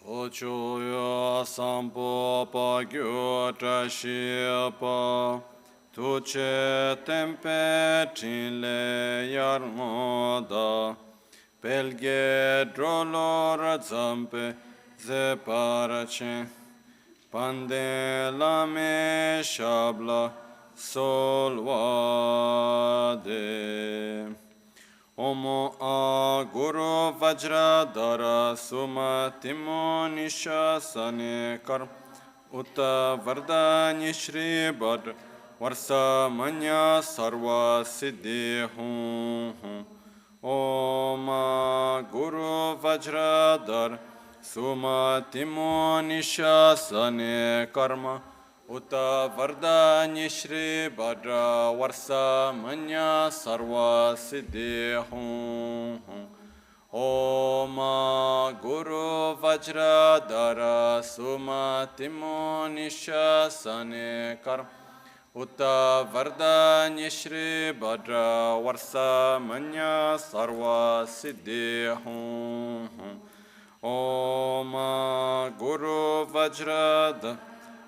Ochoyo sampo pa gyo trashi pa tuche tempe chinle yarmoda pelge drolor zampe ze parache pande lame shabla solvade Omo a Guru Vajra Dara Suma Timo Nisha Sane Kar Uta Vardani Shri Badra Varsa Manya Sarva Siddhi Hum Om a Guru Vajra Dara Suma Timo Nisha Sane Karma Uta Vardani Shri Badra Varsa Manya Sarva Siddhi Hum Om Guru Vajra Dara Suma Timo Nisha Sane Kar Uta Vardani Shri Badra Varsa Manya Sarva Siddhi Hum Om Guru Vajra Dara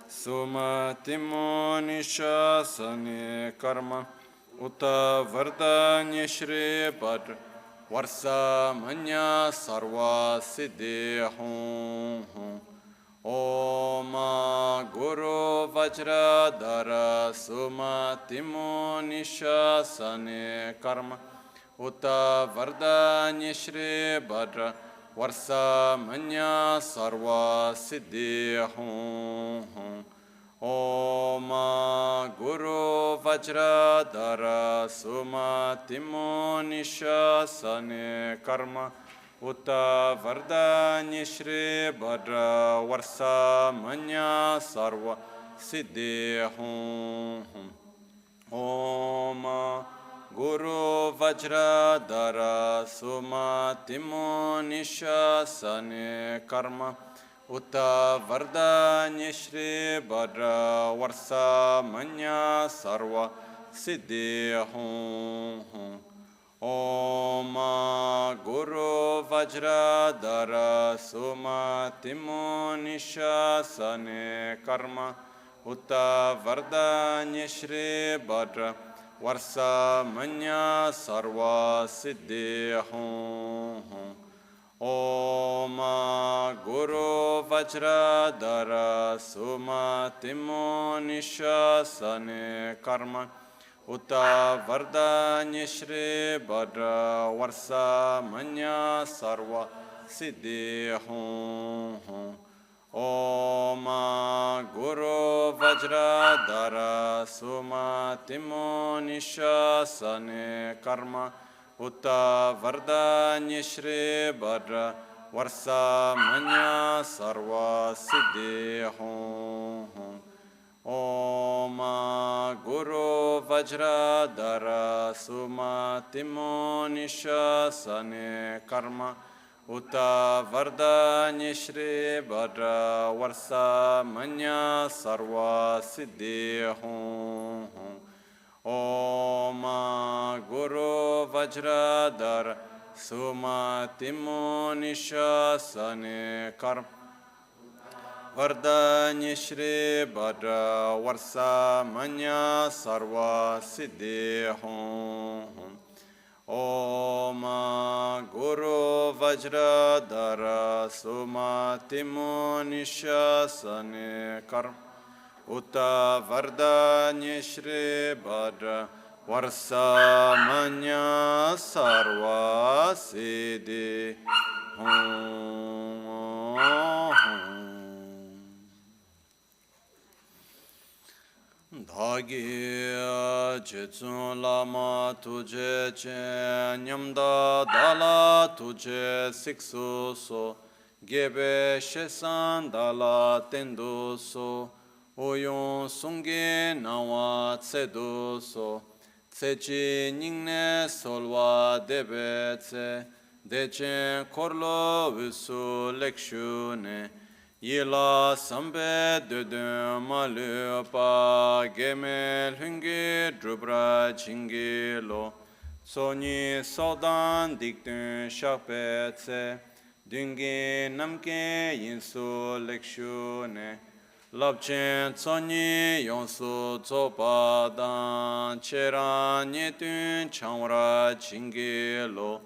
Suma Timo Nisha Sane Karma Uta Vardanya Shri Badra Varsa Manya Sarva Siddhi Hum Om Guru Vajra Dara Suma Timo Nisha Sane Karma Uta Vardanya Shri Badra Varsa Manya Sarva Siddhi Hum Om Guru Vajra Dara Suma Timo Nisha Sane Karma Uta Vardanya Shri Badra Varsa Manya Sarva Siddhi Hum Om Guru Vajra Dara Suma Timo Nisha Sane Karma Uta Vardanya Shri Badra Varsa Manya Sarva Siddhi Hum Om Guru Vajra Dara Suma Timo Nisha Sane Karma Uta Vardanya Shri Badra Varsa Manya Sarva Siddhi Hum Om Guru Vajra Dara Suma Timo Nisha Sane Karma Uta Vardanya Shri Badra Varsa Manya Sarva Siddhi Hum Om Guru Vajra Dara Suma Timo Nisha Sane Karma Uta Vardanya Shri Badra Varsa Manya Sarva Siddhi Hum Om Guru Vajra Dara Suma Timo Nisha Sane Karma Uta Vardanya Shri Badra Varsa Manya Sarva Siddhi Hum Om Guru Vajra Dara Suma Timo Nisha Sane Karma Vardanya Shri Badra Varsa Manya Sarva Siddhi Hum Om Guru Vajra Dara Suma Timo Nisha Sane Karma Uta Vardanya Shri Badra Varsa Manya Sarva Siddhi Hum Dhagi Jetsun Lama Tuje Che Nyamda Dala Tuje Siksu So Gebe Shesan Dala Tendu So Oyon Sungi Nawa Tsedu So Tsechi Ningne Solwa Debe Tse Dechen Korlo Visu Lekshune Yila Sambe Dödön Malupa Gemel Hüngi Drubra Chingilo Soni Sodan Diktün Shakpetse Dungi namke yinsu lekshu ne Labchen tsonyi yonsu tsopadan Cheran nyetun chanwara chingi lo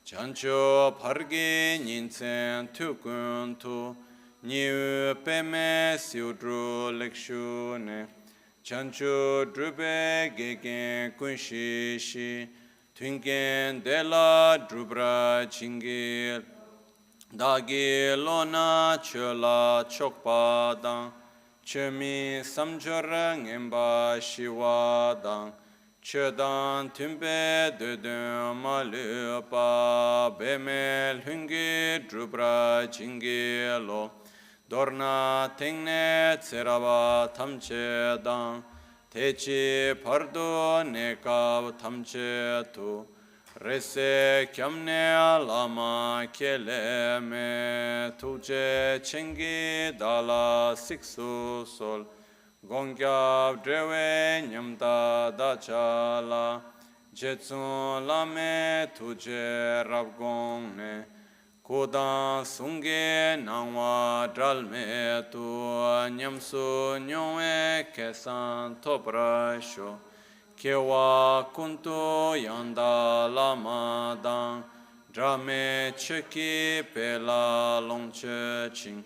Chancho pargi nyinsen tukun tu Niu peme siudru lekshu ne Chancho drube gegen kunshi shi Tungen dela drubra chingi Dagi lona chola chokpa dang Chemi samchora ngemba shiwa dang Chodan tumpe dudun malupa Bemel hungi drubra chingi lo Dorna tengne tseraba tamche dang Techi pardo nekav tamche tu Rese kyamne lama keleme tuje chengi dala siksu sol Gongyab drewe nyamda dachala Jetsun lame tuje rabgongne Kodan sunge nangwa dralme tu Nyamsu nyongwe kesan toprasho Kewa kuntu yanda lama dang Drame cheki pela longche ching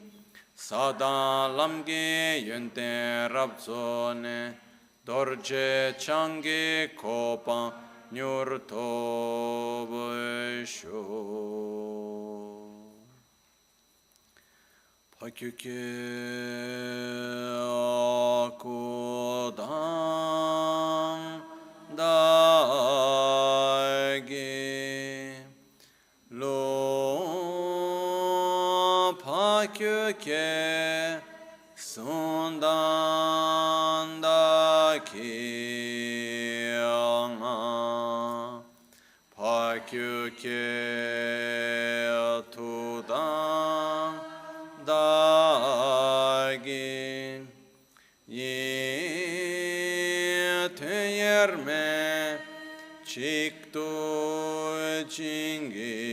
Sadan lamgi yunten rabzone Dorje changi kopan nyur tobesho Pakyuke akudang dagi lo pakyuke sundan daki pakyuke tudang dagi ye teyerme chikto chingelo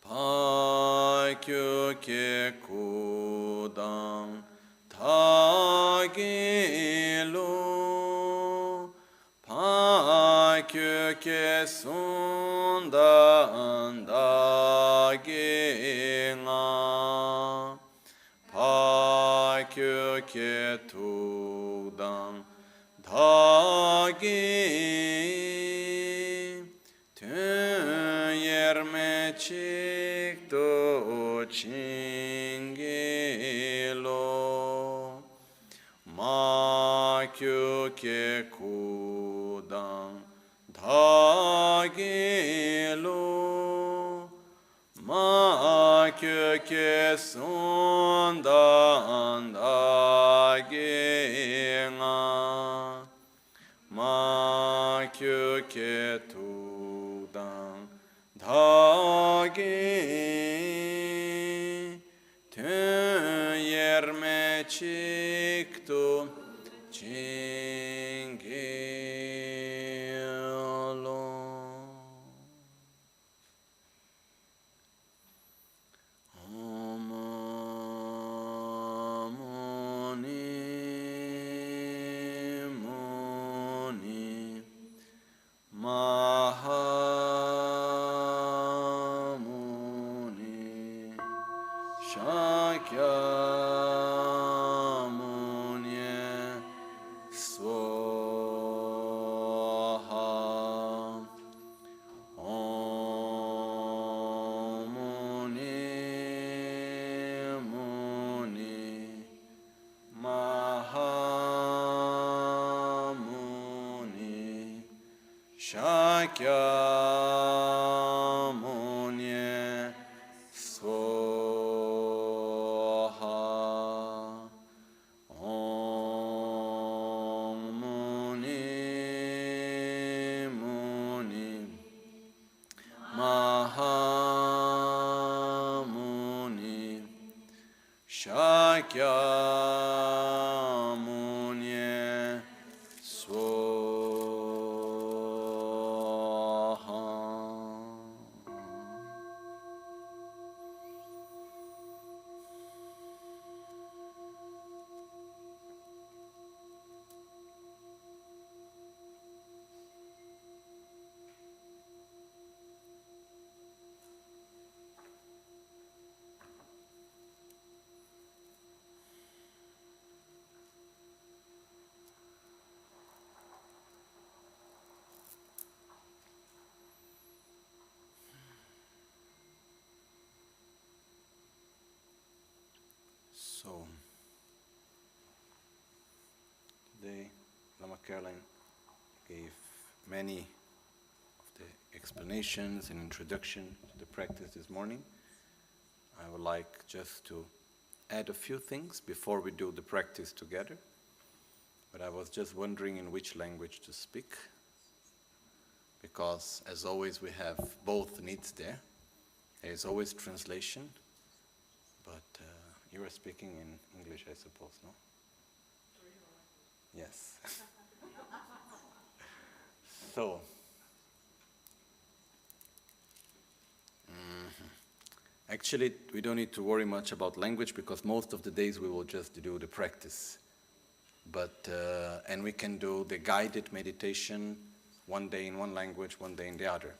pakyuke kudang tagilo pakyuke sundan daginga pakyuke tudang dagi tüyerme çikto çingilo makyuke kudang dagilo makyuke sundan daginga makyuke tudang dagi tüyerme çikto çingilo Mahamuni Shakyamuni Swaha Omuni Muni Mahamuni Shakyamuni Swaha Om Muni Muni Mahamuni Shakyamuni Swaha Caroline gave many of the explanations and introduction to the practice this morning. I would like just to add a few things before we do the practice together. But I was just wondering in which language to speak, because as always we have both needs there. There is always translation, but you are speaking in English, I suppose, no? Yes. So, actually we don't need to worry much about language, because most of the days we will just do the practice. But and we can do the guided meditation one day in one language, one day in the other,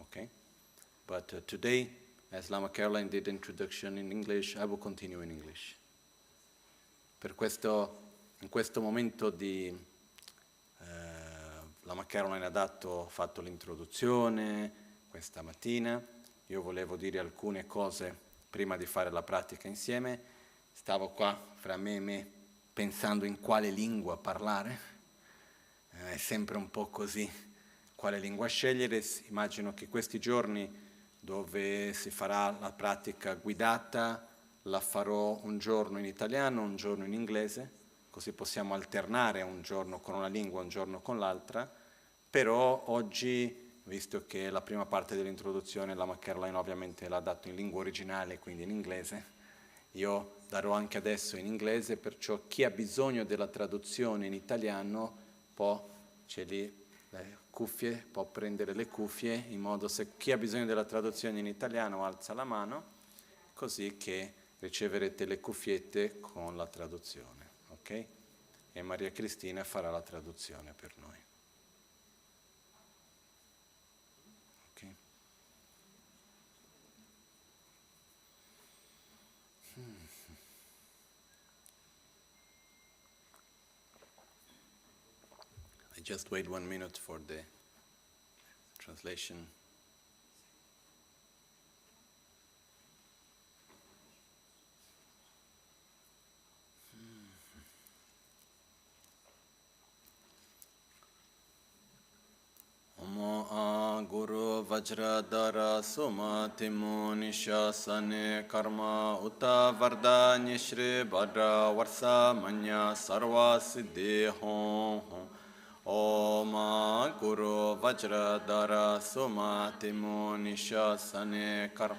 okay? But today, as Lama Caroline did introduction in English, I will continue in English. Per questo, in questo momento Lama Caroline ha fatto l'introduzione questa mattina. Io volevo dire alcune cose prima di fare la pratica insieme. Stavo qua fra me e me pensando in quale lingua parlare. È sempre un po' così, quale lingua scegliere. Immagino che questi giorni dove si farà la pratica guidata la farò un giorno in italiano, un giorno in inglese, così possiamo alternare un giorno con una lingua, un giorno con l'altra. Però oggi, visto che la prima parte dell'introduzione Lama Caroline ovviamente l'ha dato in lingua originale, quindi in inglese, io darò anche adesso in inglese, perciò chi ha bisogno della traduzione in italiano c'è lì le cuffie, può prendere le cuffie, in modo se chi ha bisogno della traduzione in italiano alza la mano, così che riceverete le cuffiette con la traduzione, ok? E Maria Cristina farà la traduzione per noi. Ok? I just wait 1 minute for the translation. Guru Vajradhara Soma Timo Nishasane Karma Uta Vardanya Shri Bhadra Varsa Manya Sarva Siddhi Hom Om Guru Vajradhara Soma Timo Nishasane Karma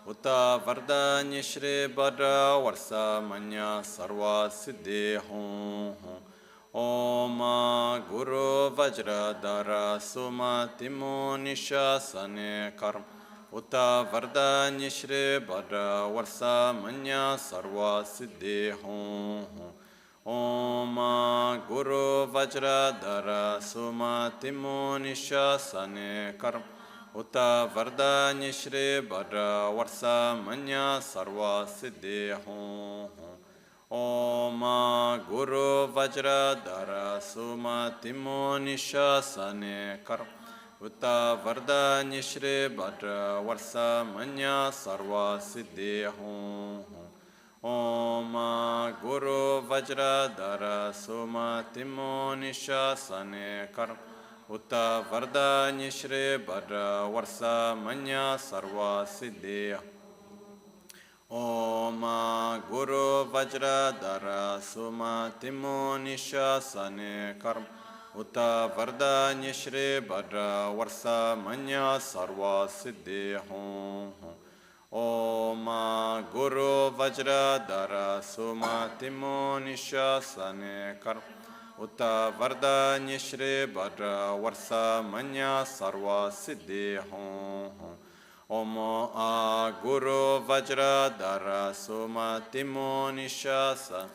Uta Vardanya Shri Bhadra Varsa Manya Sarva Siddhi Hom Om Guru Vajradhara Suma Timo Nishasane Karma Uta Vardanya Shri Bhadra Varsa Manya Sarva Siddhi Hom Om Guru Vajradhara Suma Timo Nishasane Karma Uta Vardanya Shri Bhadra Varsa Manya Sarva Siddhi Hom Om Guru Vajradhara Suma Timo Nishasane Karma Uta Vardanya Shri Bhadra Varsa Manya Sarva Siddhi Hom Om Guru Vajradhara Suma Timo Nishasane Karma Uta Vardanya Shri Bhadra Varsa Manya Sarva Siddhi Om Guru Vajradhara Suma Timo Nishasane Karma Uta Vardanya Shri Bhadra Varsa Manya Sarva Siddhi Hom Om Guru Vajradhara Suma Timo Nishasane Karma Uta Vardanya Shri Bhadra Varsa Manya Sarva Siddhi Hom Om Guru Vajradhara Suma Timo Nishasa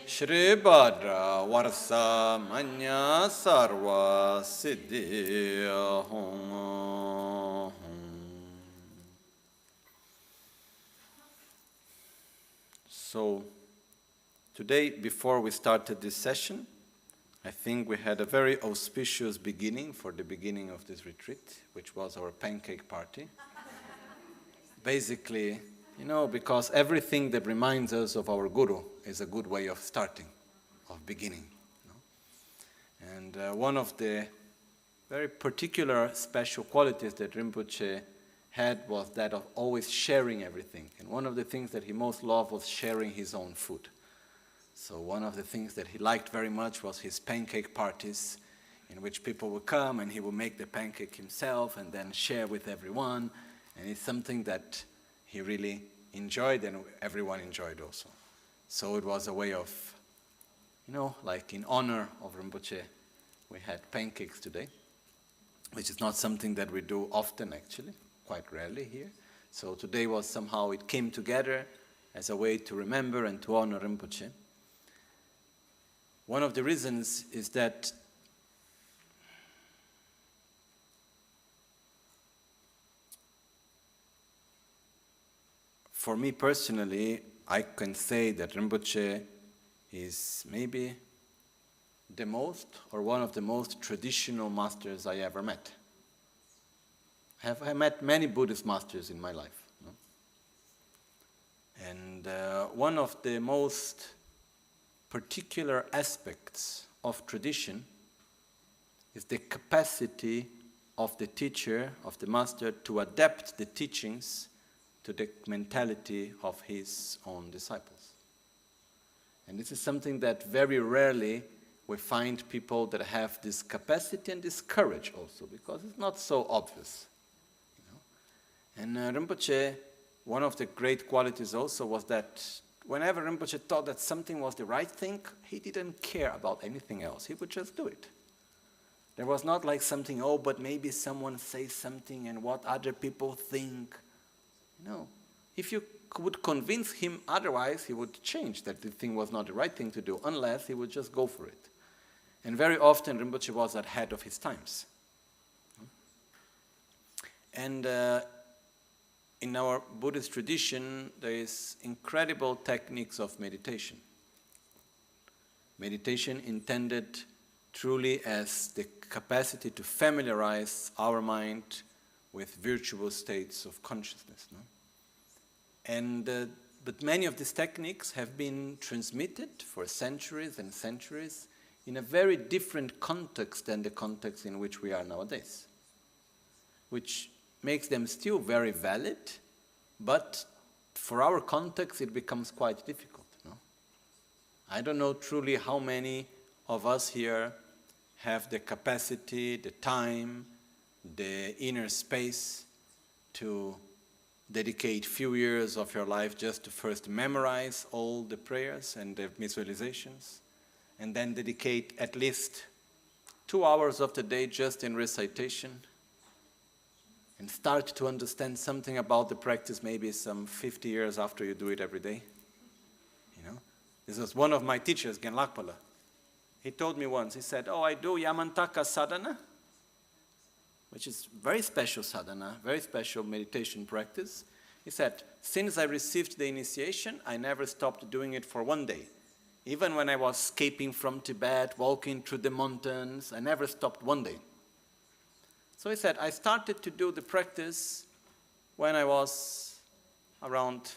Shri Bhadra Varsa Manya Sarva Siddhi Hom. So, today, before we started this session, I think we had a very auspicious beginning for the beginning of this retreat, which was our pancake party. Basically, because everything that reminds us of our Guru is a good way of starting. of beginning. And one of the very particular special qualities that Rinpoche had was that of always sharing everything. And one of the things that he most loved was sharing his own food. So one of the things that he liked very much was his pancake parties, in which people would come and he would make the pancake himself and then share with everyone. And it's something that he really enjoyed and everyone enjoyed also. So it was a way of, like in honor of Rinpoche, we had pancakes today, which is not something that we do often actually, quite rarely here. So today was somehow, it came together as a way to remember and to honor Rinpoche. One of the reasons is that for me personally, I can say that Rinpoche is maybe the most or one of the most traditional masters I ever met. I met many Buddhist masters in my life. And one of the most particular aspects of tradition is the capacity of the teacher, of the master, to adapt the teachings to the mentality of his own disciples. And this is something that very rarely we find people that have this capacity and this courage also, because it's not so obvious. And Rinpoche, one of the great qualities also was that whenever Rinpoche thought that something was the right thing, he didn't care about anything else. He would just do it. There was not like something, but maybe someone says something and what other people think. No. If you would convince him otherwise, he would change that the thing was not the right thing to do, unless he would just go for it. And very often Rinpoche was ahead of his times. And in our Buddhist tradition, there is incredible techniques of meditation. Meditation intended truly as the capacity to familiarize our mind with virtual states of consciousness. But many of these techniques have been transmitted for centuries and centuries in a very different context than the context in which we are nowadays, which makes them still very valid, but for our context it becomes quite difficult. I don't know truly how many of us here have the capacity, the time, the inner space to dedicate few years of your life just to first memorize all the prayers and the visualizations, and then dedicate at least 2 hours of the day just in recitation, and start to understand something about the practice maybe some 50 years after you do it every day. This was one of my teachers, Genlakpala. He told me once, he said, I do Yamantaka sadhana, which is very special sadhana, very special meditation practice. He said, since I received the initiation, I never stopped doing it for one day. Even when I was escaping from Tibet, walking through the mountains, I never stopped one day. So he said, I started to do the practice when I was around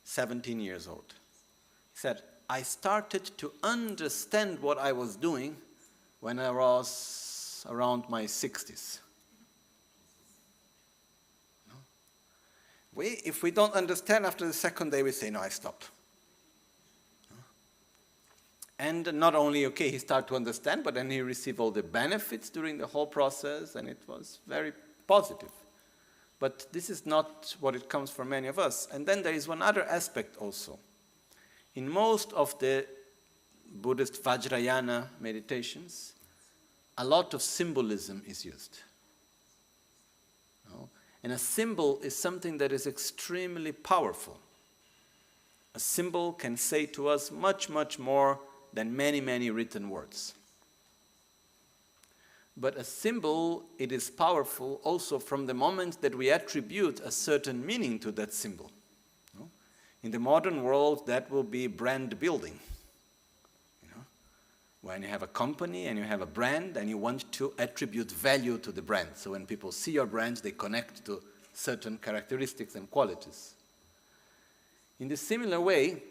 17 years old. He said, I started to understand what I was doing when I was around my 60s. If we don't understand after the second day, we say, no, I stopped. And not only, he started to understand, but then he received all the benefits during the whole process, and it was very positive. But this is not what it comes for many of us. And then there is one other aspect also. In most of the Buddhist Vajrayana meditations, a lot of symbolism is used. And a symbol is something that is extremely powerful. A symbol can say to us much, much more than many, many written words. But a symbol, it is powerful also from the moment that we attribute a certain meaning to that symbol. In the modern world, that will be brand building. When you have a company and you have a brand and you want to attribute value to the brand. So when people see your brand, they connect to certain characteristics and qualities. In the similar way,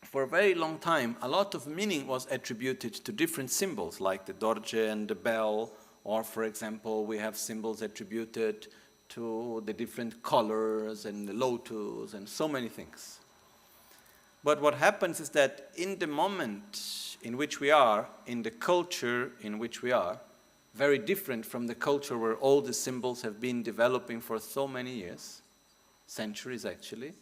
for a very long time, a lot of meaning was attributed to different symbols, like the dorje and the bell, or for example, we have symbols attributed to the different colors and the lotus and so many things. But what happens is that in the moment in which we are, in the culture in which we are, very different from the culture where all the symbols have been developing for so many years, centuries actually,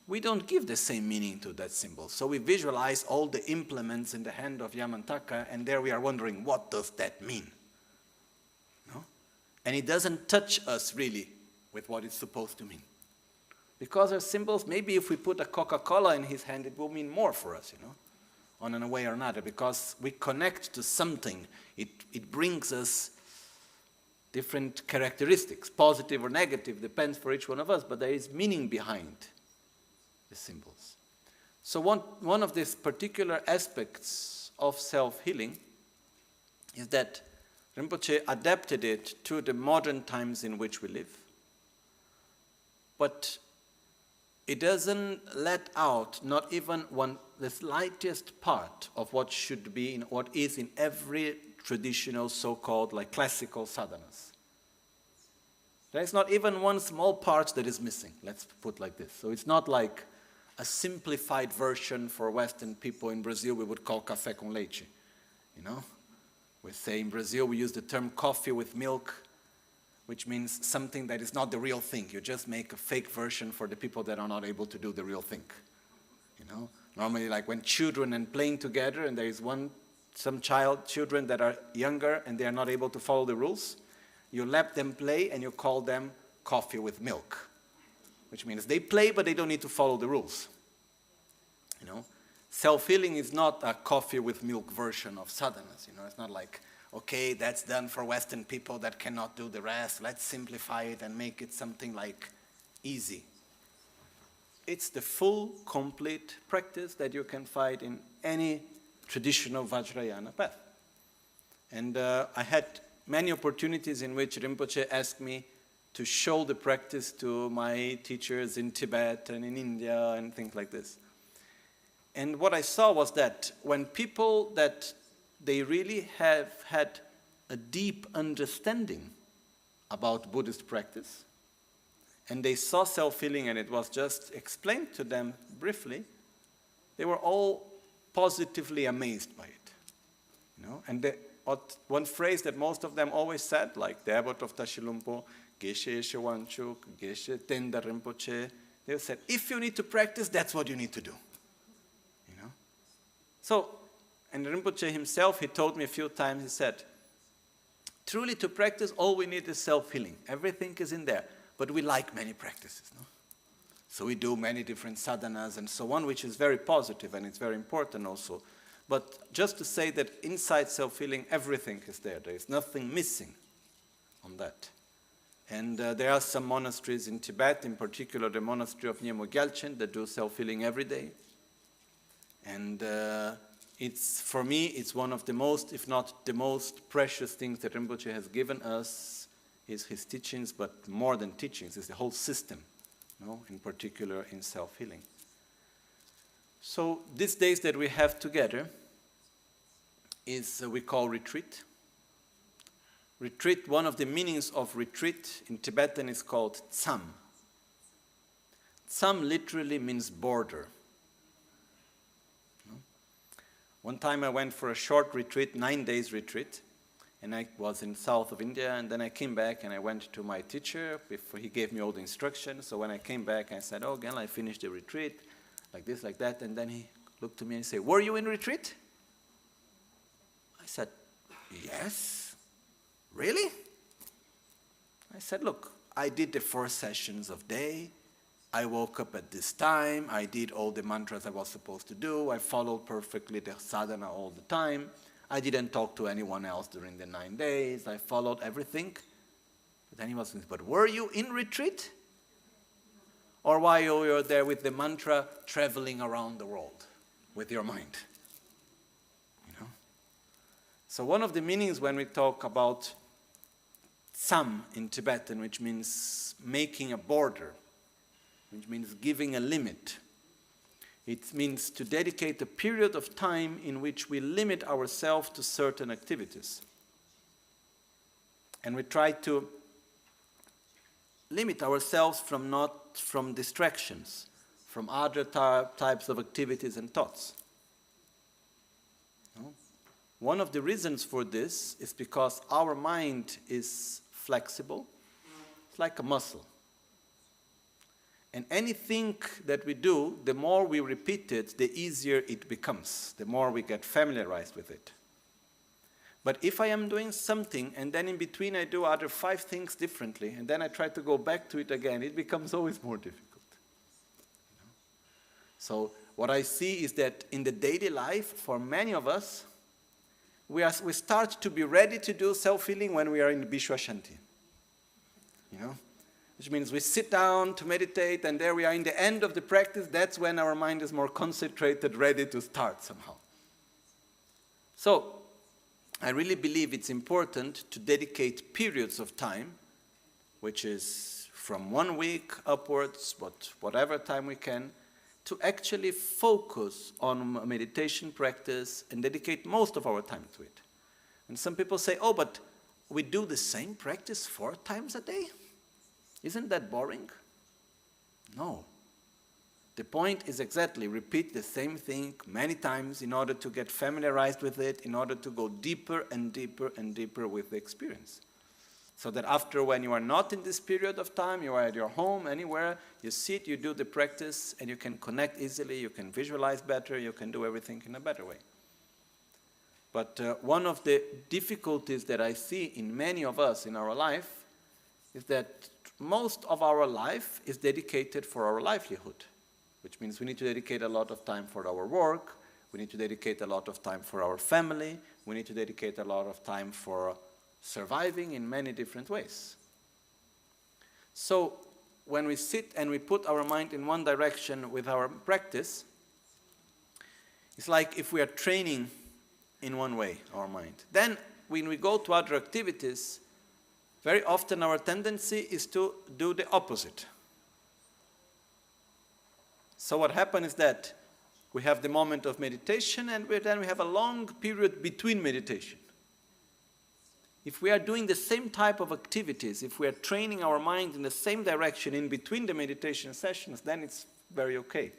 we don't give the same meaning to that symbol. So we visualize all the implements in the hand of Yamantaka, and there we are wondering, what does that mean? No? And it doesn't touch us really with what it's supposed to mean. Because our symbols, maybe if we put a Coca-Cola in his hand, it will mean more for us, on a way or another, because we connect to something. It brings us different characteristics, positive or negative, depends for each one of us, but there is meaning behind the symbols. So one of these particular aspects of self-healing is that Rinpoche adapted it to the modern times in which we live, but it doesn't let out not even the slightest part of what should be in what is in every traditional so-called like classical sadhanas. There is not even one small part that is missing, let's put like this. So it's not like a simplified version for Western people. In Brazil we would call café com leite, We say in Brazil we use the term coffee with milk, which means something that is not the real thing. You just make a fake version for the people that are not able to do the real thing. Normally, like when children and playing together, and there is some children that are younger and they are not able to follow the rules, you let them play and you call them coffee with milk, which means they play but they don't need to follow the rules. Self-healing is not a coffee with milk version of sadhanas. It's not like, okay, that's done for Western people that cannot do the rest. Let's simplify it and make it something like easy. It's the full, complete practice that you can find in any traditional Vajrayana path. And I had many opportunities in which Rinpoche asked me to show the practice to my teachers in Tibet and in India and things like this. And what I saw was that when people that they really have had a deep understanding about Buddhist practice, and they saw self-healing and it was just explained to them briefly, they were all positively amazed by it. And one phrase that most of them always said, like the abbot of Tashilumpo, Geshe Eshe Wanchuk, Geshe Tenda Rinpoche, they said, if you need to practice, that's what you need to do. So, and Rinpoche himself, he told me a few times, he said, truly to practice, all we need is self-healing. Everything is in there. But we like many practices, no? So we do many different sadhanas and so on, which is very positive and it's very important also. But just to say that inside self-healing, everything is there. There is nothing missing on that. And there are some monasteries in Tibet, in particular the monastery of Nyemo Gyalchen, that do self-healing every day. And for me, it's one of the most, if not the most precious things that Rinpoche has given us is his teachings, but more than teachings, it's the whole system, in particular in self-healing. So these days that we have together is we call retreat. Retreat, one of the meanings of retreat in Tibetan is called tsam. Tsam literally means border. One time I went for a short retreat, 9 days retreat, and I was in south of India, and then I came back and I went to my teacher before he gave me all the instructions. So when I came back, I said, oh, Gel, I finished the retreat, like this, like that. And then he looked to me and said, were you in retreat? I said, yes. Really? I said, look, I did the 4 sessions of day. I woke up at this time. I did all the mantras I was supposed to do. I followed perfectly the sadhana all the time. I didn't talk to anyone else during the 9 days. I followed everything. But then he was saying, but were you in retreat? Or while you were there with the mantra, traveling around the world with your mind? So one of the meanings when we talk about tsam in Tibetan, which means making a border, which means giving a limit, It means to dedicate a period of time in which we limit ourselves to certain activities. And we try to limit ourselves from distractions, from other types of activities and thoughts. No? One of the reasons for this is because our mind is flexible. It's like a muscle. And anything that we do, the more we repeat it, the easier it becomes, the more we get familiarized with it. But if I am doing something and then in between I do other 5 things differently and then I try to go back to it again, it becomes always more difficult. So what I see is that in the daily life, for many of us, we start to be ready to do self-healing when we are in Bishwa Shanti. Which means we sit down to meditate and there we are in the end of the practice. That's when our mind is more concentrated, ready to start somehow. So I really believe it's important to dedicate periods of time, which is from 1 week upwards, but whatever time we can, to actually focus on meditation practice and dedicate most of our time to it. And some people say, oh, but we do the same practice 4 times a day? Isn't that boring? No. The point is exactly repeat the same thing many times in order to get familiarized with it, in order to go deeper and deeper and deeper with the experience. So that after, when you are not in this period of time, you are at your home, anywhere, you sit, you do the practice, and you can connect easily, you can visualize better, you can do everything in a better way. But one of the difficulties that I see in many of us in our life is that most of our life is dedicated for our livelihood, which means we need to dedicate a lot of time for our work, we need to dedicate a lot of time for our family, we need to dedicate a lot of time for surviving in many different ways. So when we sit and we put our mind in one direction with our practice, it's like if we are training in one way, our mind. Then when we go to other activities, very often our tendency is to do the opposite. So what happens is that we have the moment of meditation and then we have a long period between meditation. If we are doing the same type of activities, if we are training our mind in the same direction in between the meditation sessions, then it's very okay.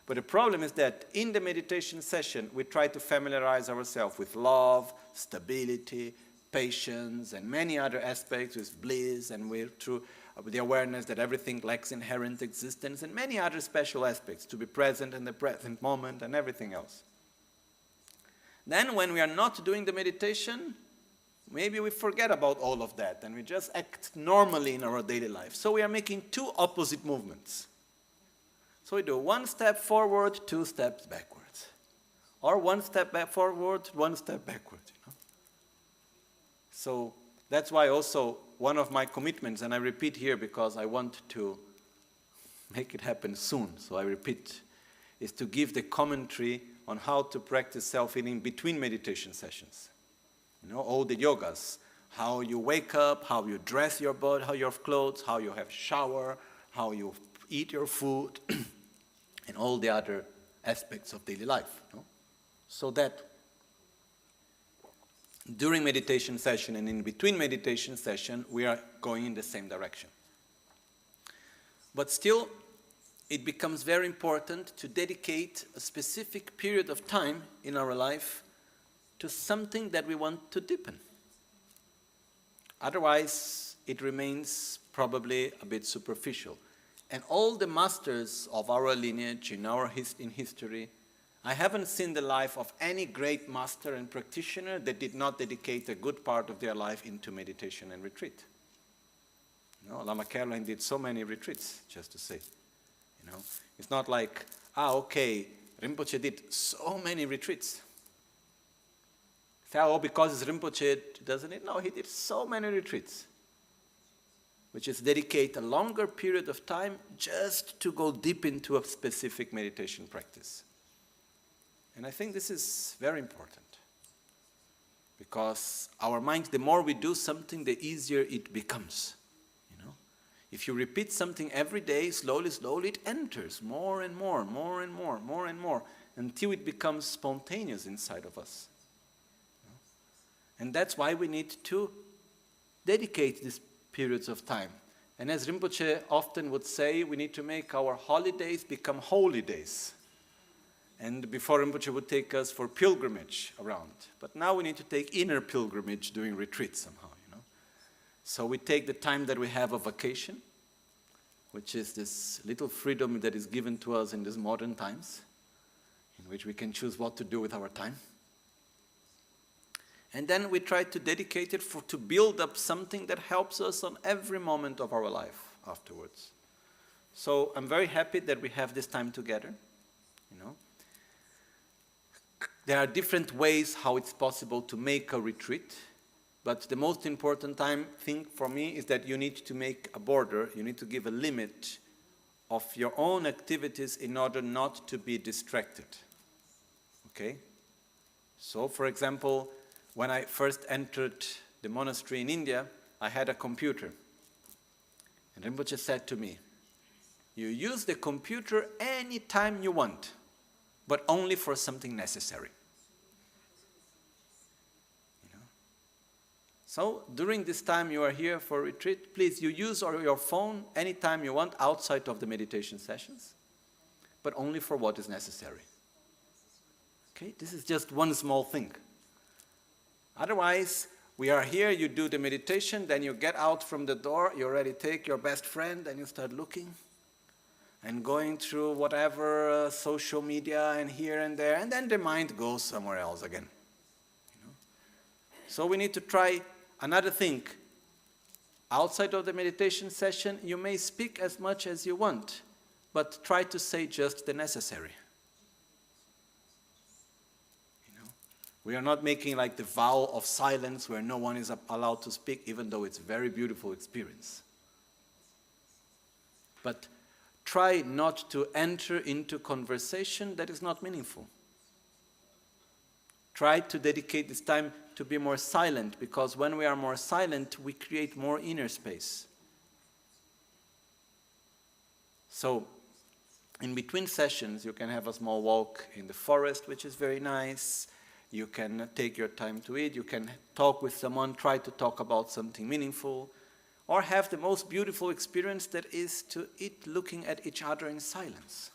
But the problem is that in the meditation session, we try to familiarize ourselves with love, stability, patience, and many other aspects with bliss, and through the awareness that everything lacks inherent existence, and many other special aspects, to be present in the present moment and everything else. Then when we are not doing the meditation, maybe we forget about all of that and we just act normally in our daily life. So we are making 2 opposite movements. So we do 1 step forward, 2 steps backwards. Or 1 step back forward, 1 step backwards. So that's why also one of my commitments, and I repeat here because I want to make it happen soon, so I repeat, is to give the commentary on how to practice self-healing between meditation sessions. All the yogas, how you wake up, how you dress your body, how your clothes, how you have shower, how you eat your food, and all the other aspects of daily life. So that during meditation session and in between meditation session, we are going in the same direction. But still, it becomes very important to dedicate a specific period of time in our life to something that we want to deepen. Otherwise, it remains probably a bit superficial. And all the masters of our lineage in history, I haven't seen the life of any great master and practitioner that did not dedicate a good part of their life into meditation and retreat. Lama Caroline did so many retreats, just to say. It's not like, Rinpoche did so many retreats. Because it's Rinpoche, doesn't it? No, he did so many retreats, which is dedicate a longer period of time just to go deep into a specific meditation practice. And I think this is very important, because our mind, the more we do something, the easier it becomes. If you repeat something every day, slowly, slowly, it enters more and more, more and more, more and more, until it becomes spontaneous inside of us. And that's why we need to dedicate these periods of time. And as Rinpoche often would say, we need to make our holidays become holy days. And before Rinpoche would take us for pilgrimage around. But now we need to take inner pilgrimage during retreat somehow, So we take the time that we have of vacation, which is this little freedom that is given to us in these modern times, in which we can choose what to do with our time. And then we try to dedicate it to build up something that helps us on every moment of our life afterwards. So I'm very happy that we have this time together, There are different ways how it's possible to make a retreat, but the most important thing for me is that you need to make a border, you need to give a limit of your own activities in order not to be distracted. Okay? So, for example, when I first entered the monastery in India, I had a computer. And Rinpoche said to me, you use the computer any time you want, but only for something necessary. So during this time you are here for retreat, please, you use your phone anytime you want outside of the meditation sessions, but only for what is necessary. Okay, this is just one small thing. Otherwise, we are here, you do the meditation, then you get out from the door, you already take your best friend, and you start looking and going through whatever social media and here and there, and then the mind goes somewhere else again. So we need to try another thing. Outside of the meditation session, you may speak as much as you want, but try to say just the necessary. We are not making like the vow of silence where no one is allowed to speak, even though it's a very beautiful experience. But try not to enter into conversation that is not meaningful. Try to dedicate this time to be more silent, because when we are more silent, we create more inner space. So, in between sessions, you can have a small walk in the forest, which is very nice. You can take your time to eat. You can talk with someone, try to talk about something meaningful, or have the most beautiful experience that is to eat looking at each other in silence.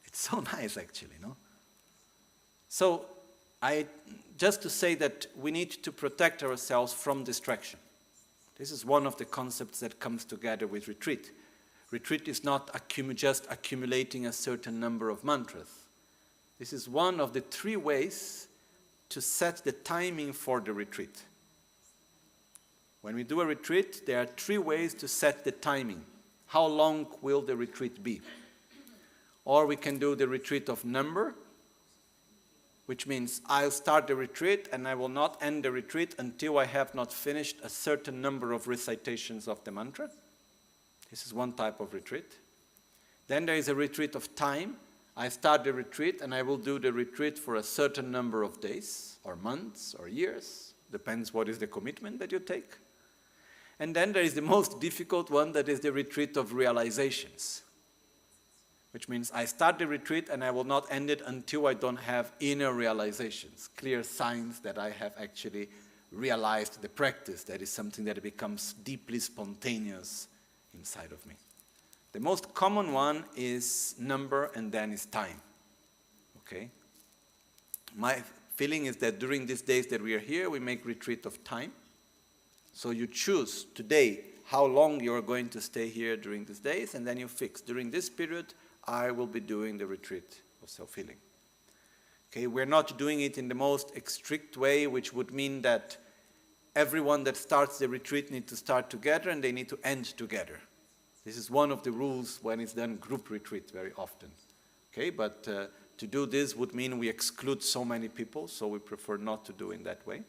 It's so nice actually, So, just to say that we need to protect ourselves from distraction. This is one of the concepts that comes together with retreat. Retreat is not just accumulating a certain number of mantras. This is one of the 3 ways to set the timing for the retreat. When we do a retreat, there are 3 ways to set the timing. How long will the retreat be? Or we can do the retreat of number, which means I'll start the retreat and I will not end the retreat until I have not finished a certain number of recitations of the mantra. This is one type of retreat. Then there is a retreat of time. I start the retreat and I will do the retreat for a certain number of days or months or years. Depends what is the commitment that you take. And then there is the most difficult one, that is the retreat of realizations. Which means I start the retreat and I will not end it until I don't have inner realizations, clear signs that I have actually realized the practice. That is something that becomes deeply spontaneous inside of me. The most common one is number and then is time. Okay? My feeling is that during these days that we are here, we make retreat of time. So you choose today how long you are going to stay here during these days, and then you fix, during this period, I will be doing the retreat of self-healing. Okay, we're not doing it in the most strict way, which would mean that everyone that starts the retreat needs to start together and they need to end together. This is one of the rules when it's done group retreat very often. Okay, but to do this would mean we exclude so many people, so we prefer not to do in that way.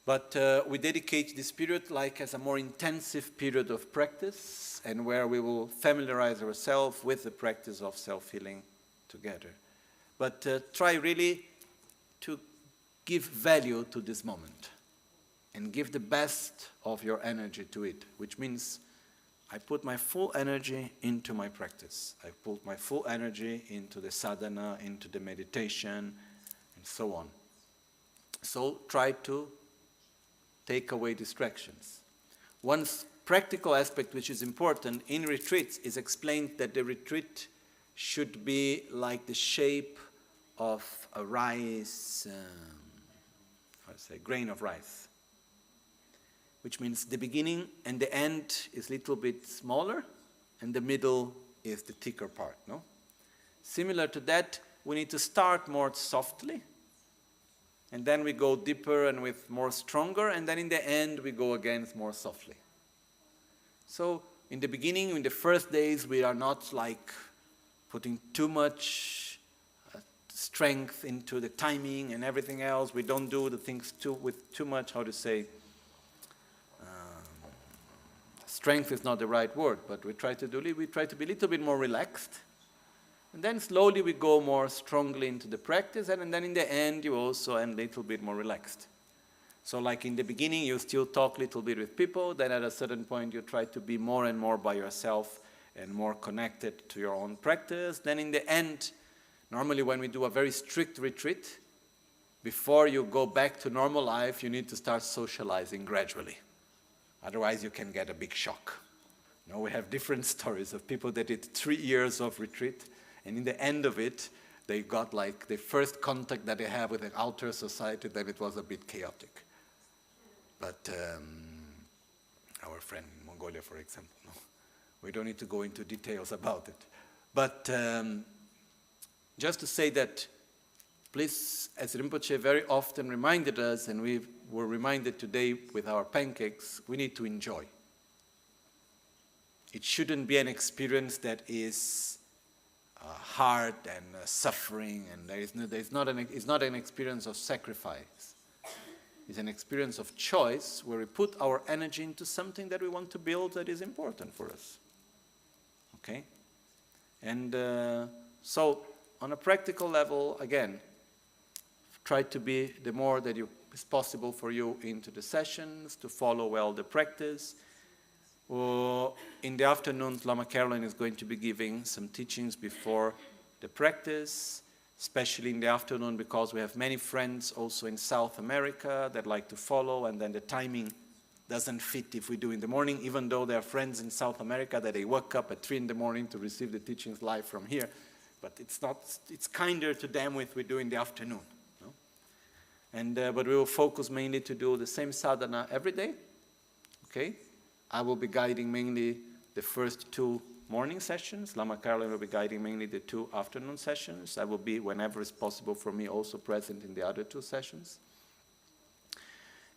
But we dedicate this period like as a more intensive period of practice, and where we will familiarize ourselves with the practice of self-healing together. But try really to give value to this moment. and give the best of your energy to it, which means I put my full energy into my practice. I put my full energy into the sadhana, into the meditation, and so on. So try to take away distractions. One practical aspect which is important in retreats is explained that the retreat should be like the shape of a rice, grain of rice. Which means the beginning and the end is a little bit smaller, and the middle is the thicker part, no? Similar to that, we need to start more softly, and then we go deeper and with more stronger, and then in the end we go again more softly. So in the beginning, in the first days, we are not like putting too much strength into the timing and everything else. We don't do the things with too much, strength is not the right word, but we try to be a little bit more relaxed. And then slowly we go more strongly into the practice, and then in the end you also end a little bit more relaxed. So like in the beginning you still talk a little bit with people, then at a certain point you try to be more and more by yourself and more connected to your own practice. Then in the end, normally when we do a very strict retreat, before you go back to normal life, you need to start socializing gradually. Otherwise, you can get a big shock. You know, we have different stories of people that did 3 years of retreat, and in the end of it, they got like the first contact that they have with the outer society, that it was a bit chaotic. But our friend in Mongolia, for example, no? We don't need to go into details about it. But just to say that, please, as Rinpoche very often reminded us, and we were reminded today with our pancakes, we need to enjoy. It shouldn't be an experience that is hard and suffering, and it's not an experience of sacrifice. It's an experience of choice where we put our energy into something that we want to build that is important for us. Okay? And so, on a practical level, again, try to be the more that is possible for you into the sessions, to follow well the practice. In the afternoon, Lama Caroline is going to be giving some teachings before the practice, especially in the afternoon because we have many friends also in South America that like to follow, and then the timing doesn't fit if we do in the morning, even though there are friends in South America that they wake up at 3 in the morning to receive the teachings live from here. But it's kinder to them if we do in the afternoon. And but we will focus mainly to do the same sadhana every day. Okay? I will be guiding mainly the first 2 morning sessions. Lama Caroline will be guiding mainly the 2 afternoon sessions. I will be, whenever it's possible for me, also present in the other 2 sessions.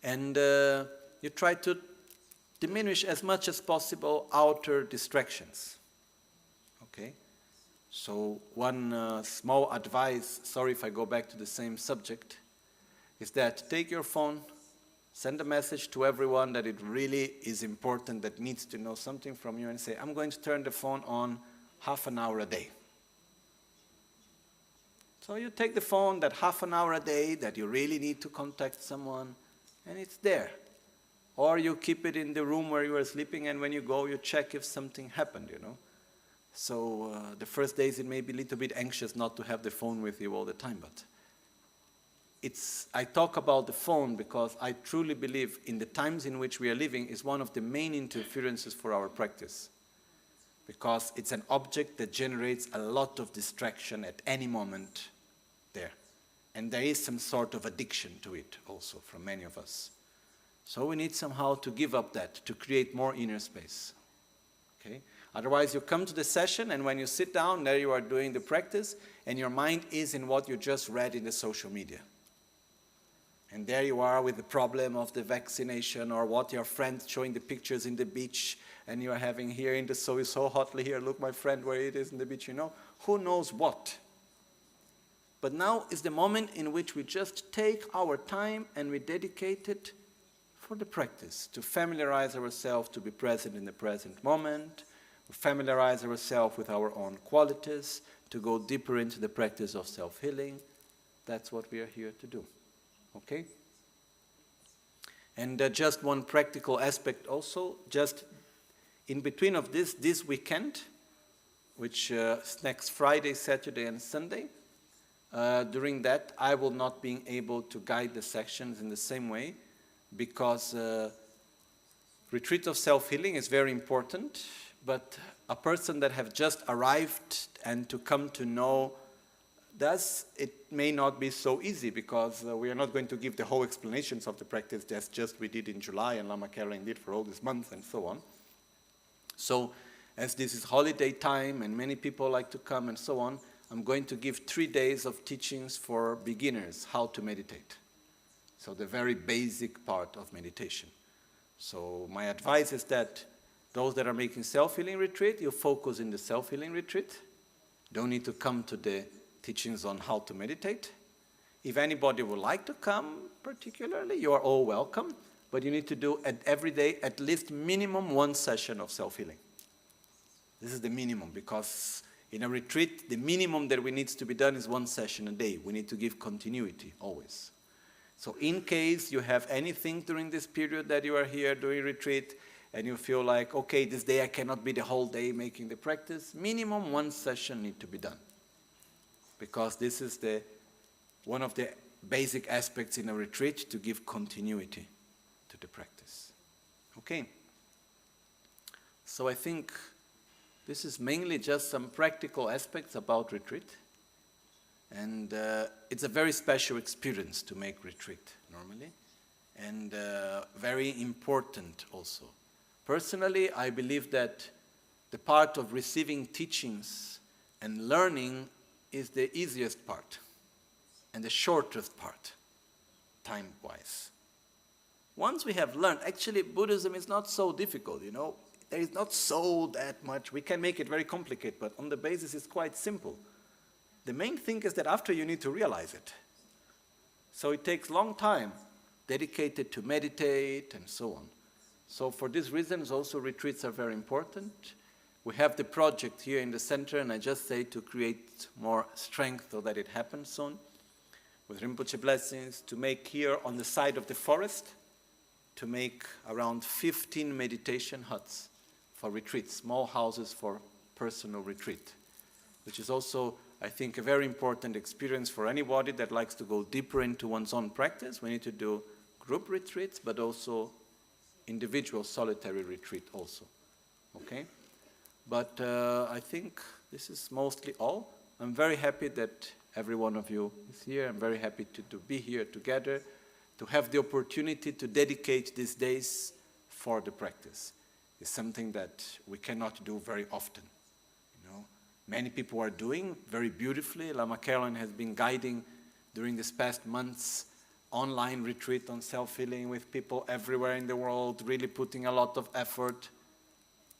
And you try to diminish as much as possible outer distractions. Okay? So one small advice, sorry if I go back to the same subject, is that take your phone, send a message to everyone that it really is important, that needs to know something from you, and say, I'm going to turn the phone on half an hour a day. So you take the phone that half an hour a day that you really need to contact someone, and it's there. Or you keep it in the room where you are sleeping, and when you go, you check if something happened, you know. So the first days it may be a little bit anxious not to have the phone with you all the time, but I talk about the phone because I truly believe in the times in which we are living is one of the main interferences for our practice. Because it's an object that generates a lot of distraction at any moment there. And there is some sort of addiction to it also from many of us. So we need somehow to give up that, to create more inner space. Okay? Otherwise you come to the session, and when you sit down, there you are doing the practice, and your mind is in what you just read in the social media. And there you are with the problem of the vaccination, or what your friends showing the pictures in the beach, and you are having here in the so hotly here, look my friend where it is in the beach, you know. Who knows what? But now is the moment in which we just take our time and we dedicate it for the practice, to familiarize ourselves to be present in the present moment, familiarize ourselves with our own qualities, to go deeper into the practice of self-healing. That's what we are here to do. Okay? And just one practical aspect also, just in between of this weekend, which is next Friday, Saturday, and Sunday, during that I will not be able to guide the sections in the same way, because retreat of self-healing is very important, but a person that have just arrived and to come to know it may not be so easy, because we are not going to give the whole explanations of the practice that's just we did in July and Lama Michel did for all this month and so on. So as this is holiday time and many people like to come and so on, I'm going to give 3 days of teachings for beginners, how to meditate. So the very basic part of meditation. So my advice is that those that are making self-healing retreat, you focus in the self-healing retreat. Don't need to come to the teachings on how to meditate. If anybody would like to come particularly, you are all welcome, but you need to do every day at least minimum 1 session of self-healing. This is the minimum, because in a retreat, the minimum that needs to be done is 1 session a day. We need to give continuity always. So in case you have anything during this period that you are here doing retreat, and you feel like, okay, this day I cannot be the whole day making the practice, minimum 1 session need to be done. Because this is one of the basic aspects in a retreat, to give continuity to the practice. Okay. So I think this is mainly just some practical aspects about retreat. And it's a very special experience to make retreat normally. And very important also. Personally, I believe that the part of receiving teachings and learning is the easiest part and the shortest part, time-wise. Once we have learned, actually Buddhism is not so difficult, you know. There is not so that much. We can make it very complicated, but on the basis it's quite simple. The main thing is that after you need to realize it. So it takes long time dedicated to meditate and so on. So for these reasons also retreats are very important. We have the project here in the center, and I just say to create more strength so that it happens soon, with Rinpoche blessings, to make here on the side of the forest, to make around 15 meditation huts for retreats, small houses for personal retreat, which is also, I think, a very important experience for anybody that likes to go deeper into one's own practice. We need to do group retreats, but also individual solitary retreat also, okay? But I think this is mostly all. I'm very happy that every one of you is here. I'm very happy to be here together, to have the opportunity to dedicate these days for the practice. It's something that we cannot do very often. You know, many people are doing very beautifully. Lama Michel has been guiding during these past months online retreat on self-healing with people everywhere in the world, really putting a lot of effort.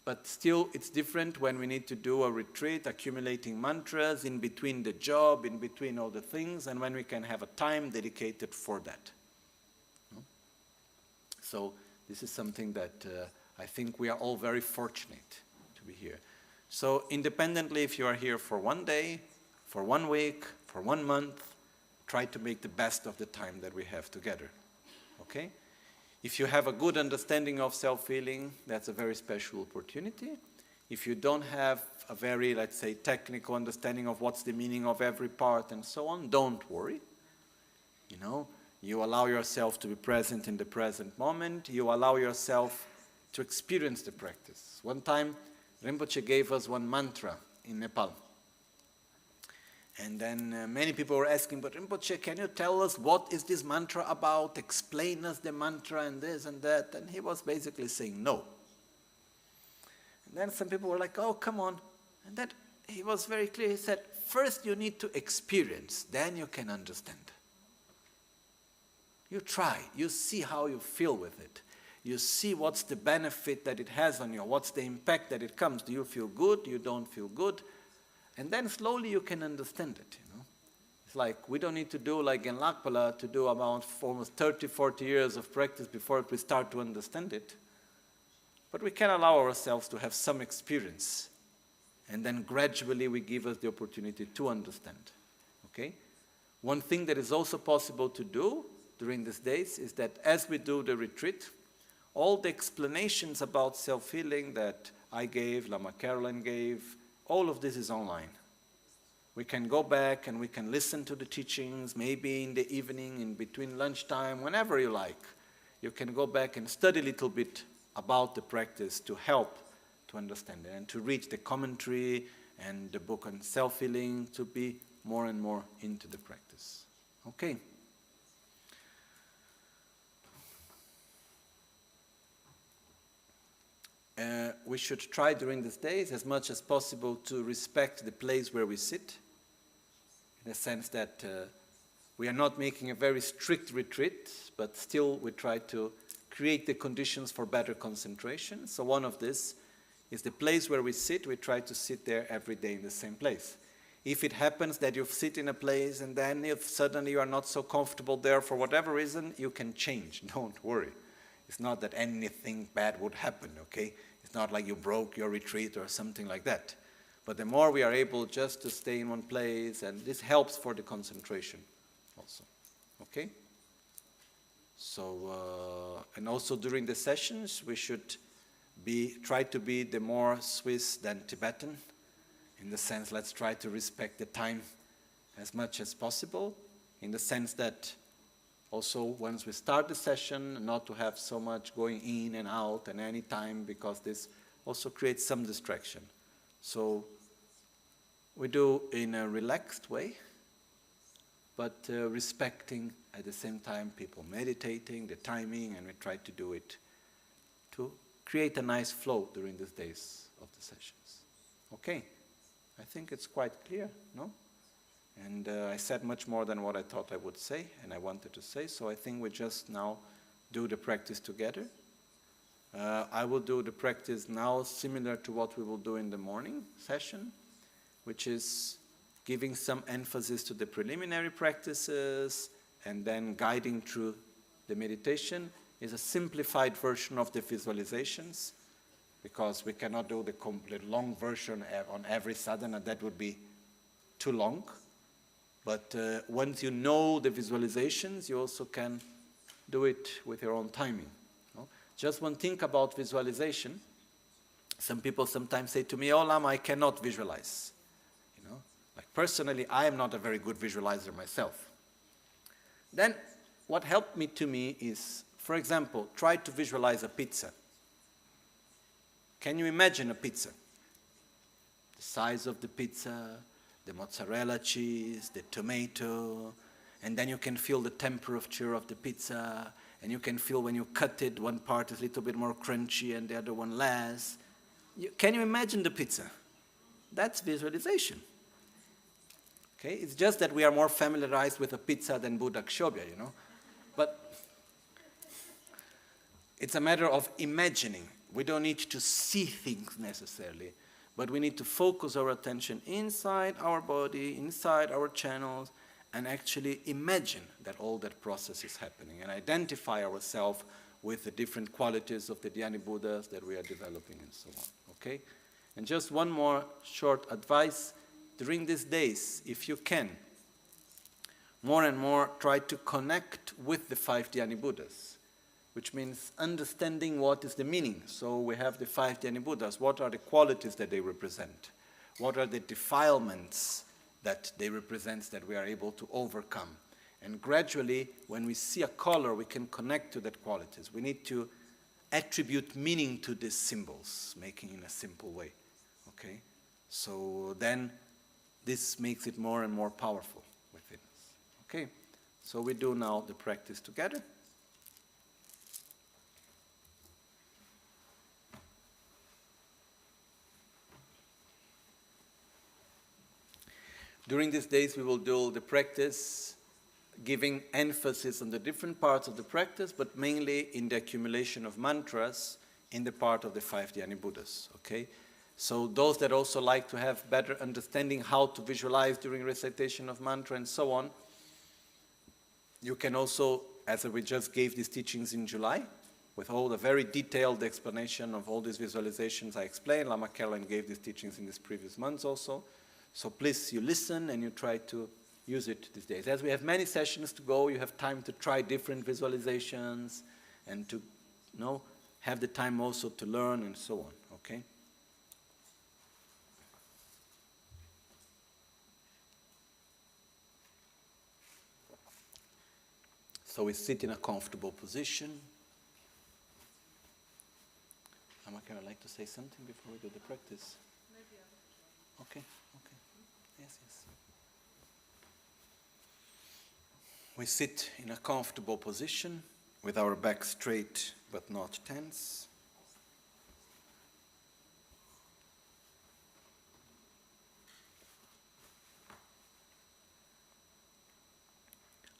But still, it's different when we need to do a retreat, accumulating mantras in between the job, in between all the things, and when we can have a time dedicated for that. So this is something that I think we are all very fortunate to be here. So independently, if you are here for 1 day, for 1 week, for 1 month, try to make the best of the time that we have together. Okay? If you have a good understanding of self-healing, that's a very special opportunity. If you don't have a very, let's say, technical understanding of what's the meaning of every part and so on, don't worry. You know, you allow yourself to be present in the present moment. You allow yourself to experience the practice. One time, Rinpoche gave us one mantra in Nepal. And then many people were asking, but Rinpoche, can you tell us what is this mantra about? Explain us the mantra and this and that. And he was basically saying no. And then some people were like, oh, come on. And then he was very clear. He said, first you need to experience, then you can understand. You try, you see how you feel with it. You see what's the benefit that it has on you, what's the impact that it comes. Do you feel good? You don't feel good? And then slowly you can understand it, you know. It's like we don't need to do like in Lakpala to do about almost 30, 40 years of practice before we start to understand it. But we can allow ourselves to have some experience. And then gradually we give us the opportunity to understand. Okay? One thing that is also possible to do during these days is that as we do the retreat, all the explanations about self-healing that I gave, Lama Caroline gave, all of this is online. We can go back and we can listen to the teachings, maybe in the evening, in between lunchtime, whenever you like. You can go back and study a little bit about the practice to help to understand it and to read the commentary and the book on self-healing to be more and more into the practice. Okay. We should try during these days as much as possible to respect the place where we sit, in the sense that we are not making a very strict retreat, but still we try to create the conditions for better concentration. So one of this is the place where we sit. We try to sit there every day in the same place. If it happens that you sit in a place and then if suddenly you are not so comfortable there for whatever reason, you can change. Don't worry. It's not that anything bad would happen, okay? It's not like you broke your retreat or something like that. But the more we are able just to stay in one place, and this helps for the concentration also, okay? So, and also during the sessions, we should try to be the more Swiss than Tibetan, in the sense, let's try to respect the time as much as possible, in the sense that also once we start the session, not to have so much going in and out and any time, because this also creates some distraction. So we do in a relaxed way, but respecting at the same time people meditating, the timing, and we try to do it to create a nice flow during these days of the sessions. Okay, I think it's quite clear, no? And I said much more than what I thought I would say and I wanted to say, so I think we just now do the practice together. I will do the practice now similar to what we will do in the morning session, which is giving some emphasis to the preliminary practices and then guiding through the meditation. Is a simplified version of the visualizations, because we cannot do the complete long version on every sadhana, that would be too long. But once you know the visualizations, you also can do it with your own timing. No? Just one thing about visualization. Some people sometimes say to me, "Oh, Lama, I cannot visualize." You know, like personally, I am not a very good visualizer myself. Then, what helped me is, for example, try to visualize a pizza. Can you imagine a pizza? The size of the pizza, the mozzarella cheese, the tomato, and then you can feel the temperature of the pizza, and you can feel when you cut it, one part is a little bit more crunchy and the other one less. Can you imagine the pizza? That's visualization. Okay? It's just that we are more familiarized with a pizza than Buddha Kshobhya, you know. But it's a matter of imagining. We don't need to see things necessarily, but we need to focus our attention inside our body, inside our channels, and actually imagine that all that process is happening and identify ourselves with the different qualities of the Dhyani Buddhas that we are developing and so on. Okay? And just one more short advice. During these days, if you can, more and more try to connect with the 5 Dhyani Buddhas, which means understanding what is the meaning. So we have the 5 Dhyani Buddhas. What are the qualities that they represent? What are the defilements that they represent that we are able to overcome? And gradually, when we see a color, we can connect to that qualities. We need to attribute meaning to these symbols, making in a simple way. Okay? So then this makes it more and more powerful within us. Okay? So we do now the practice together. During these days, we will do the practice, giving emphasis on the different parts of the practice, but mainly in the accumulation of mantras in the part of the 5 Dhyani Buddhas. Okay? So those that also like to have better understanding how to visualize during recitation of mantra and so on, you can also, as we just gave these teachings in July, with all the very detailed explanation of all these visualizations I explained. Lama Caroline gave these teachings in these previous months also. So please, you listen and you try to use it these days. As we have many sessions to go, you have time to try different visualizations and to have the time also to learn and so on, okay? So we sit in a comfortable position. Amaka, I'd like to say something before we do the practice. Maybe I will. Okay. Yes. We sit in a comfortable position with our back straight but not tense.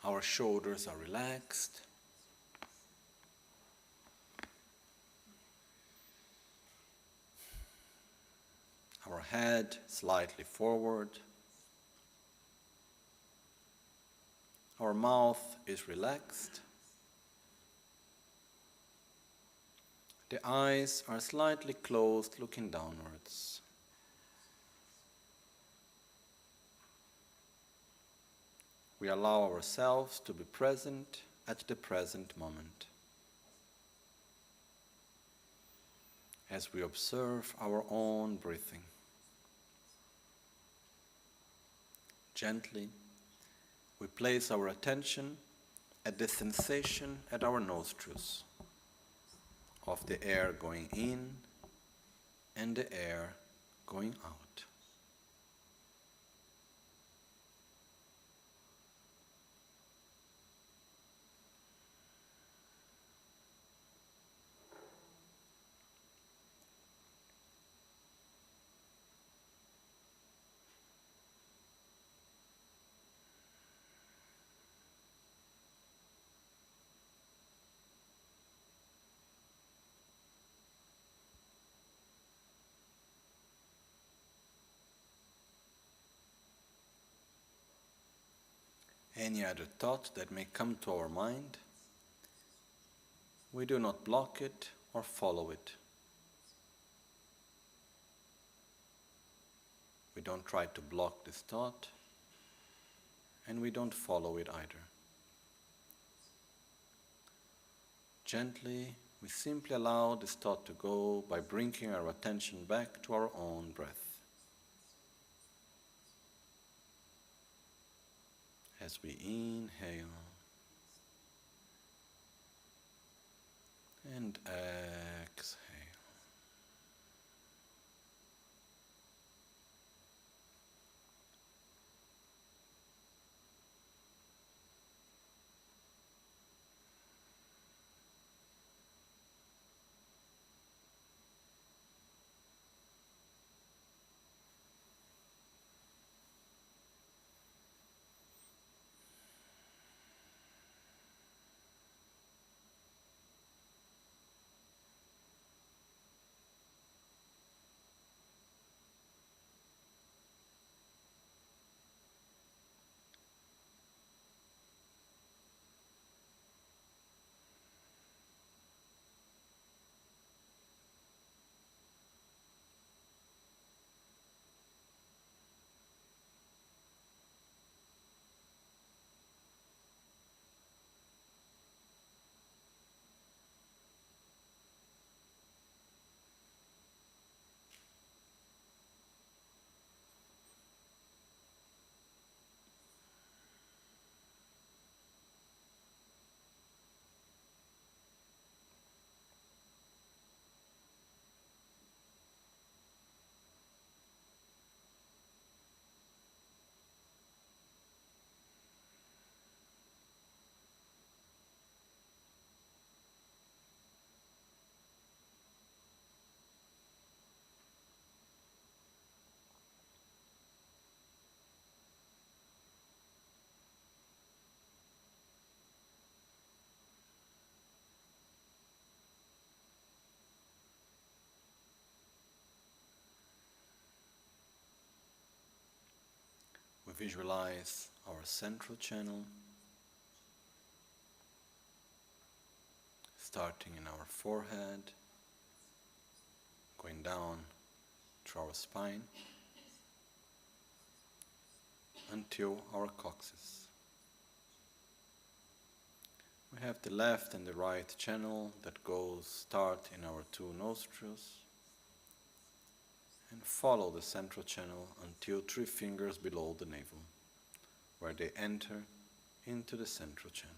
Our shoulders are relaxed. Our head slightly forward. Our mouth is relaxed. The eyes are slightly closed, looking downwards. We allow ourselves to be present at the present moment as we observe our own breathing. Gently, we place our attention at the sensation at our nostrils of the air going in and the air going out. Any other thought that may come to our mind, we do not block it or follow it. We don't try to block this thought, and we don't follow it either. Gently, we simply allow this thought to go by bringing our attention back to our own breath. As we inhale and exhale. We visualize our central channel starting in our forehead, going down through our spine until our coccyx. We have the left and the right channel that start in our two nostrils and follow the central channel until 3 fingers below the navel, where they enter into the central channel.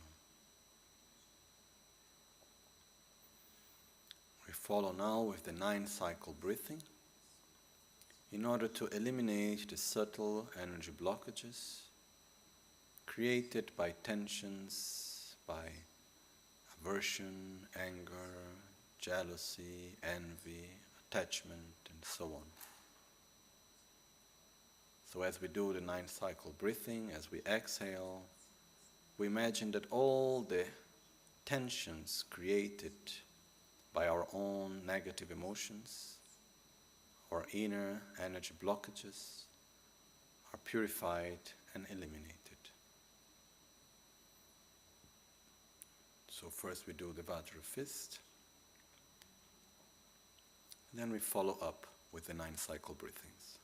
We follow now with the 9-cycle breathing in order to eliminate the subtle energy blockages created by tensions, by aversion, anger, jealousy, envy, attachment, and so on. So as we do the 9-cycle breathing, as we exhale, we imagine that all the tensions created by our own negative emotions, our inner energy blockages, are purified and eliminated. So first we do the Vajra fist, then we follow up with the 9-cycle breathings.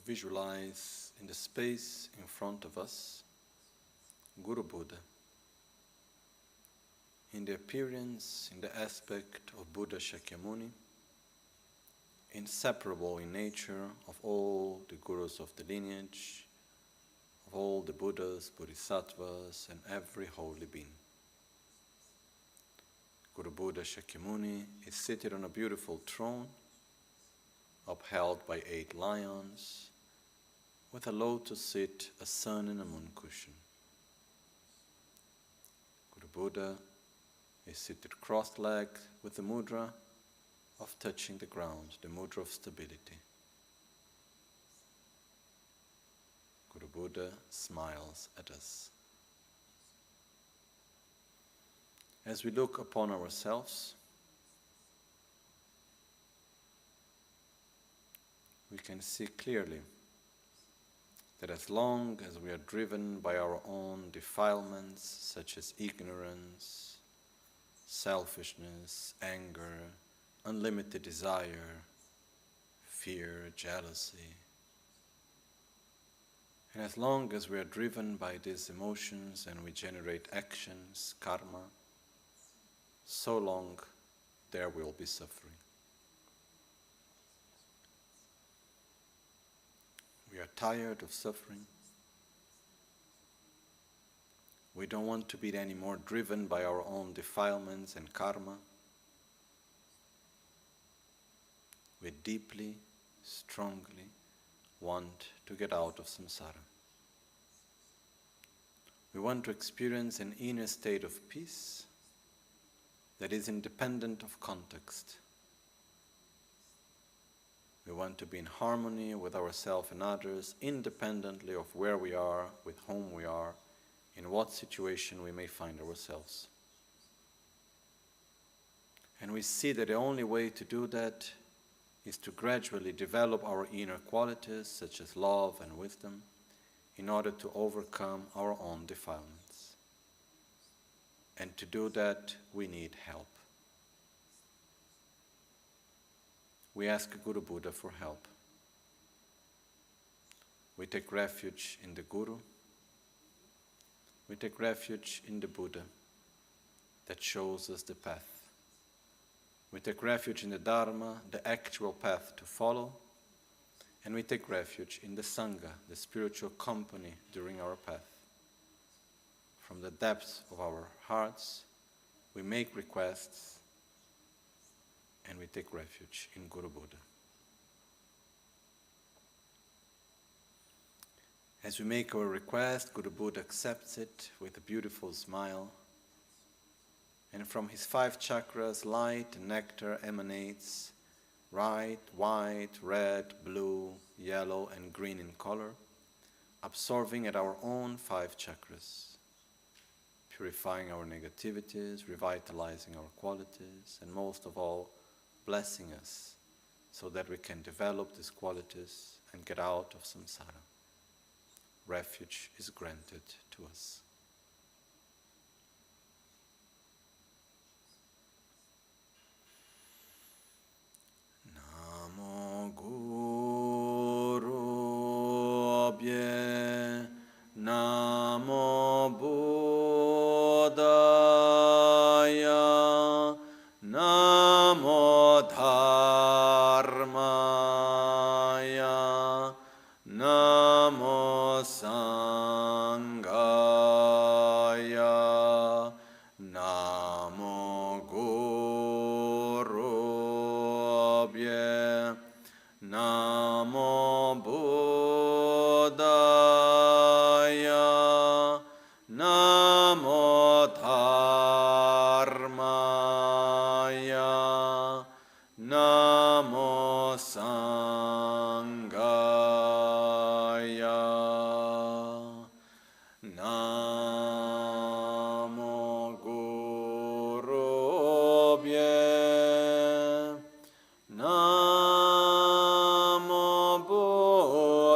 visualize in the space in front of us Guru Buddha, in the appearance, in the aspect of Buddha Shakyamuni, inseparable in nature of all the Gurus of the lineage, of all the Buddhas, Bodhisattvas, and every holy being. Guru Buddha Shakyamuni is seated on a beautiful throne, upheld by 8 lions, with a lotus seat, a sun and a moon cushion. Guru Buddha is seated cross-legged with the mudra of touching the ground, the mudra of stability. Guru Buddha smiles at us. As we look upon ourselves, we can see clearly that as long as we are driven by our own defilements, such as ignorance, selfishness, anger, unlimited desire, fear, jealousy, and as long as we are driven by these emotions and we generate actions, karma, so long there will be suffering. We are tired of suffering. We don't want to be any more driven by our own defilements and karma. We deeply, strongly want to get out of samsara. We want to experience an inner state of peace that is independent of context. We want to be in harmony with ourselves and others, independently of where we are, with whom we are, in what situation we may find ourselves. And we see that the only way to do that is to gradually develop our inner qualities, such as love and wisdom, in order to overcome our own defilements. And to do that, we need help. We ask Guru Buddha for help. We take refuge in the Guru. We take refuge in the Buddha that shows us the path. We take refuge in the Dharma, the actual path to follow. And we take refuge in the Sangha, the spiritual company during our path. From the depths of our hearts, we make requests and we take refuge in Guru Buddha. As we make our request, Guru Buddha accepts it with a beautiful smile. And from his 5 chakras, light and nectar emanates, white, red, blue, yellow, and green in color, absorbing at our own 5 chakras, purifying our negativities, revitalizing our qualities, and most of all, blessing us so that we can develop these qualities and get out of samsara. Refuge is granted to us. Namo Guru Abhye, Namo Buddhaya, Namo Dharmaya, Namo Sanghaya, Namo Guru Abhye, Namo Buddhaya, Namo Dharmaya, Namo Sanghaya, Namo Guru Abhye, Namo Buddhaya,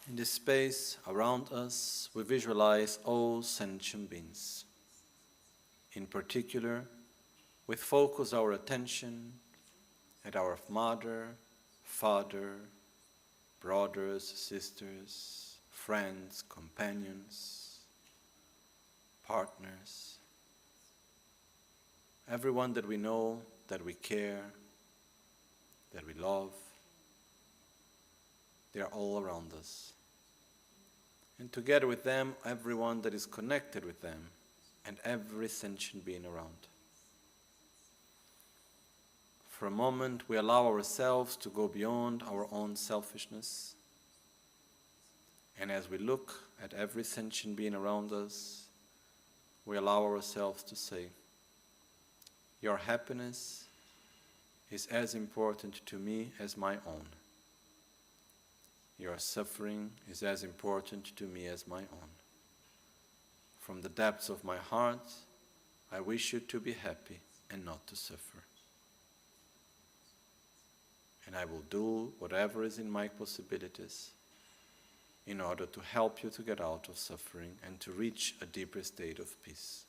In this space around us, we visualize all sentient beings. In particular, we focus our attention at our mother, father, brothers, sisters, friends, companions, partners, everyone that we know, that we care, that we love. They are all around us. And together with them, everyone that is connected with them, and every sentient being around. For a moment, we allow ourselves to go beyond our own selfishness. And as we look at every sentient being around us, we allow ourselves to say, your happiness is as important to me as my own. Your suffering is as important to me as my own. From the depths of my heart, I wish you to be happy and not to suffer. And I will do whatever is in my possibilities in order to help you to get out of suffering and to reach a deeper state of peace.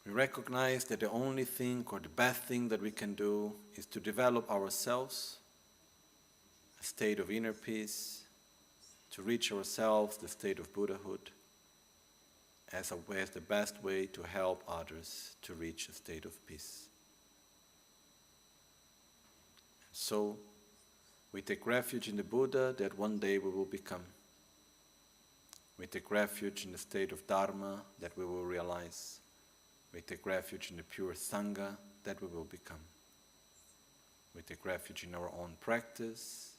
We recognize that the only thing or the best thing that we can do is to develop ourselves a state of inner peace, to reach ourselves the state of Buddhahood as the best way to help others to reach a state of peace. So, we take refuge in the Buddha that one day we will become. We take refuge in the state of Dharma that we will realize. We take refuge in the pure Sangha that we will become. We take refuge in our own practice,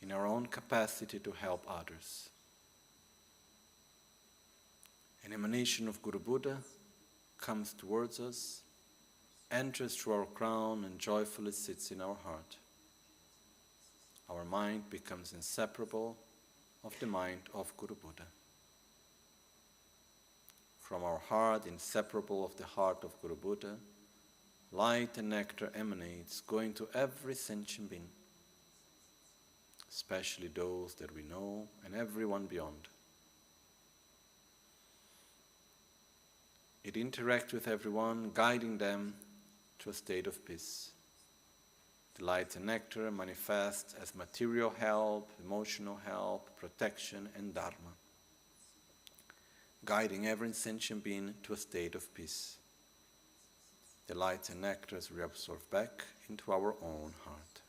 in our own capacity to help others. An emanation of Guru Buddha comes towards us, enters through our crown and joyfully sits in our heart. Our mind becomes inseparable of the mind of Guru Buddha. From our heart, inseparable of the heart of Guru Buddha, light and nectar emanates, going to every sentient being, especially those that we know and everyone beyond. It interacts with everyone, guiding them to a state of peace. The light and nectar manifest as material help, emotional help, protection, and dharma, guiding every sentient being to a state of peace. The light and nectar is reabsorbed back into our own heart.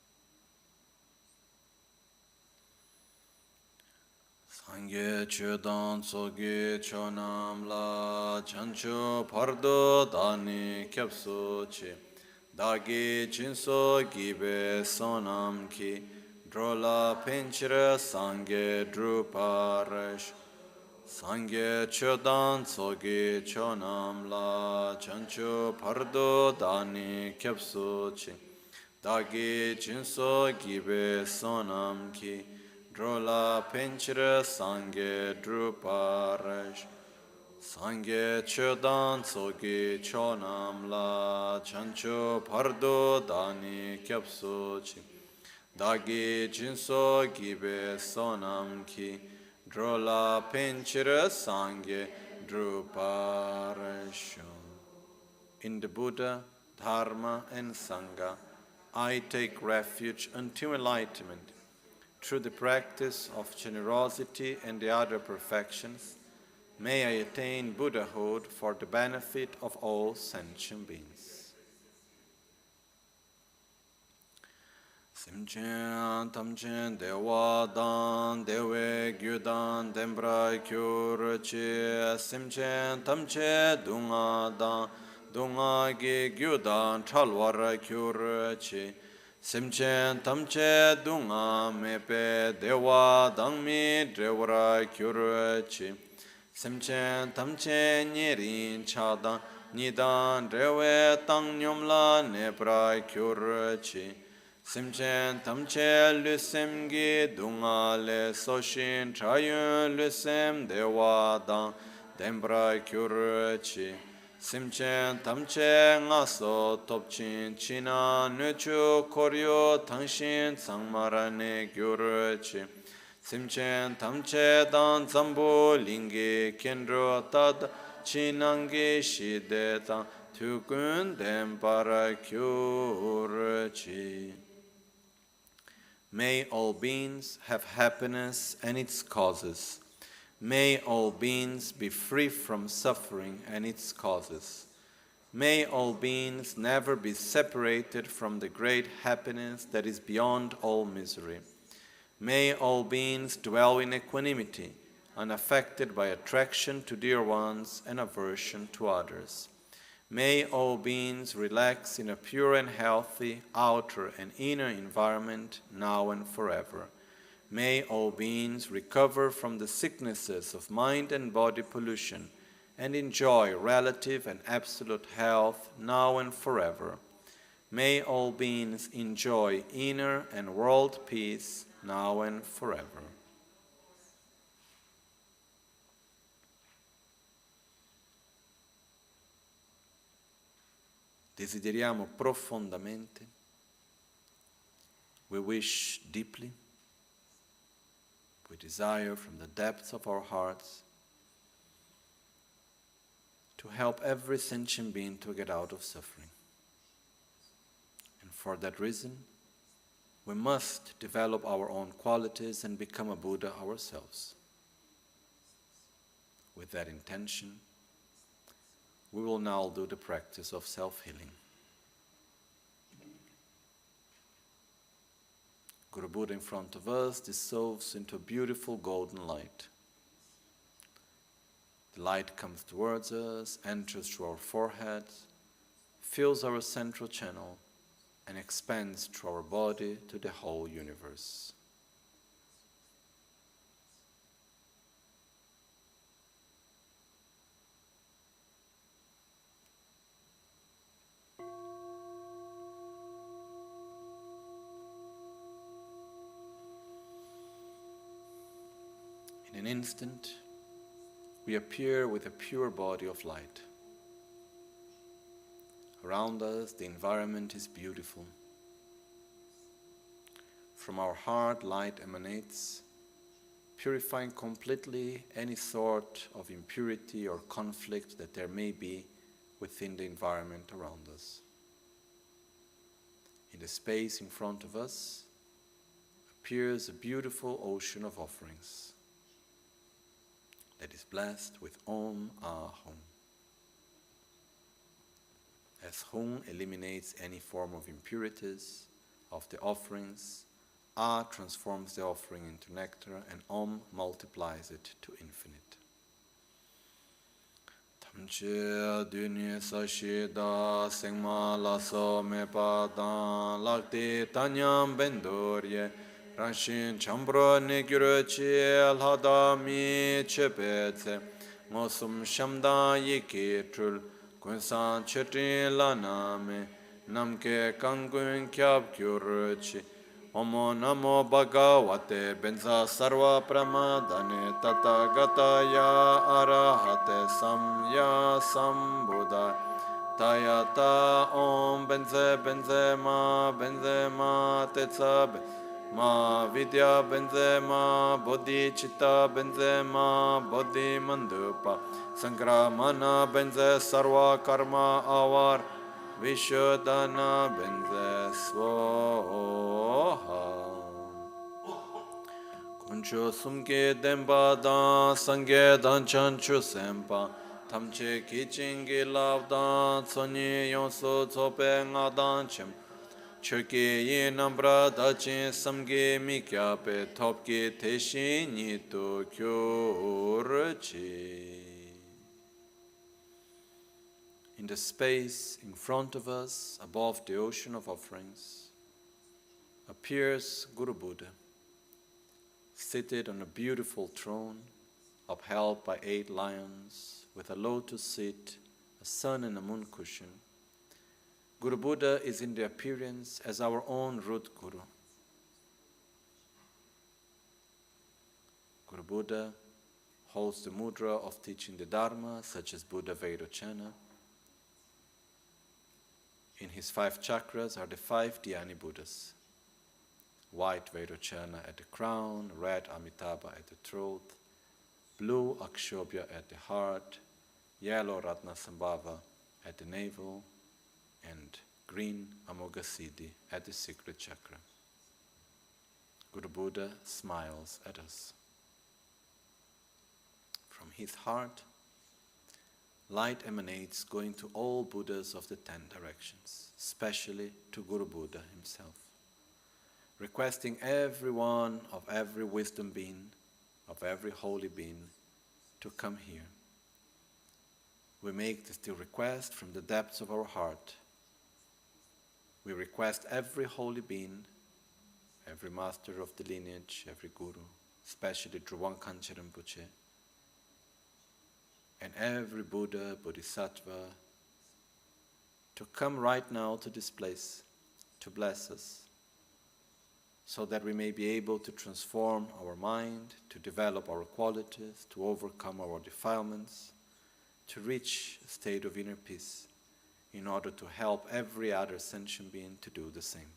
Sangye chodan soge chonam la chancho pardo dani kyapso che dagi jinso gibe sonam ki drola pinchira sangye druparash Sangye chodan soge chonam la chancho pardo dani kyapso che dagi jinso gibe sonam ki drola pinchira sangye druparash Sangye chodan soge chonam la chancho pardo dani kyapso che dagi jinso gibe sonam ki drola pinchira sangye druparasho. In the Buddha, Dharma and Sangha, I take refuge until enlightenment. Through the practice of generosity and the other perfections, may I attain Buddhahood for the benefit of all sentient beings. Simchen tamchen dewa dan dewe gyudan dembra kyur che simchen tamche dunga dan dunga ge gyudan chalwar kyur che simchen tamche dunga mepe dewa dangmi drewara kyur che simchen tamche nyerin chadan nidan drewe tang nyomla nepra kyur che Simchen tamche lusem gi dunga le soshin chayun lusem dewa dang dembra kyur chi Simchen tamche NgalSo topchin china nuchu koryo tangshin tsangmarane gyurchi. Simchen tamche dan zambu lingi kendro tad chinangi shide tang tukun dempara gyurchi. May all beings have happiness and its causes. May all beings be free from suffering and its causes. May all beings never be separated from the great happiness that is beyond all misery. May all beings dwell in equanimity, unaffected by attraction to dear ones and aversion to others. May all beings relax in a pure and healthy outer and inner environment now and forever. May all beings recover from the sicknesses of mind and body pollution and enjoy relative and absolute health now and forever. May all beings enjoy inner and world peace now and forever. Desideriamo profondamente, we wish deeply, we desire from the depths of our hearts to help every sentient being to get out of suffering. And for that reason, we must develop our own qualities and become a Buddha ourselves. With that intention, we will now do the practice of self-healing. Guru Buddha in front of us dissolves into a beautiful golden light. The light comes towards us, enters through our forehead, fills our central channel, and expands through our body to the whole universe. In an instant, we appear with a pure body of light. Around us, the environment is beautiful. From our heart, light emanates, purifying completely any sort of impurity or conflict that there may be within the environment around us. In the space in front of us appears a beautiful ocean of offerings that is blessed with Om Ahum. As Hum eliminates any form of impurities of the offerings, Ah transforms the offering into nectar, and Om multiplies it to infinite. Tamche duni sashida sengma laso mepa dan lakti tanyam bendorye Ranshin chambro negyuro chi alhada mi chepetse Ngosum shamda yiki trul kunsan chetrin laname Namke kangun kyab kyuru chi Omo namo bhagavate benza sarva pramadane Tathagata arahate samya sambuddha Tayata om benze ma tetsa Ma vidya benzema, bodhi chitta benzema, bodhi mandupa, sankramana benze sarva karma avar, vishodana benze svoha. Kuncho sumke demba dan, sangye dan chanchu sempa, tamche kichingi lavdan, sonyi yonso tsope ngadan chem, Churki yi nambra dachin samge mikya pe topki teshin nito kyurchi. In the space in front of us, above the ocean of offerings, appears Guru Buddha, seated on a beautiful throne, upheld by 8 lions, with a lotus seat, a sun and a moon cushion. Guru Buddha is in the appearance as our own root Guru. Guru Buddha holds the mudra of teaching the Dharma, such as Buddha Vairochana, In his 5 chakras are the 5 Dhyani Buddhas. White Vairochana at the crown, red Amitabha at the throat, blue Akshobhya at the heart, yellow Ratnasambhava at the navel, and green Amoghasiddhi at the secret chakra. Guru Buddha smiles at us. From his heart, light emanates going to all Buddhas of the 10 directions, especially to Guru Buddha himself, requesting everyone of every wisdom being, of every holy being, to come here. We make this request from the depths of our heart. We request every holy being, every master of the lineage, every guru, especially Drupal Rinpoche, and every Buddha, Bodhisattva, to come right now to this place, to bless us, so that we may be able to transform our mind, to develop our qualities, to overcome our defilements, to reach a state of inner peace, in order to help every other sentient being to do the same.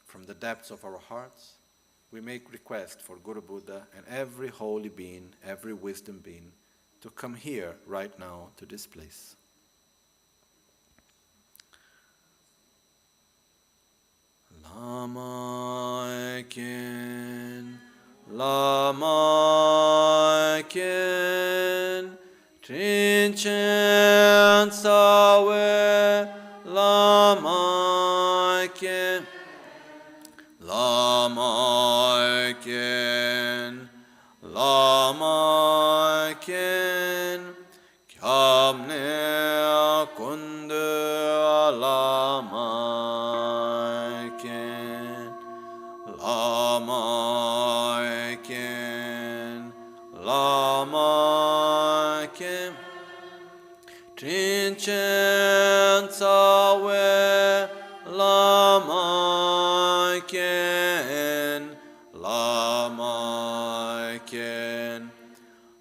From the depths of our hearts, we make request for Guru Buddha and every holy being, every wisdom being, to come here right now to this place. Lama Ken, Lama Ken, Trinchen Sawe, Lama Ken, Lama Ken, Lama Ken, Kyamne Kundu Lama Ken, Lama Ken, Lama Ken, Trinchen Sawe, Lama Ken, Lama Ken,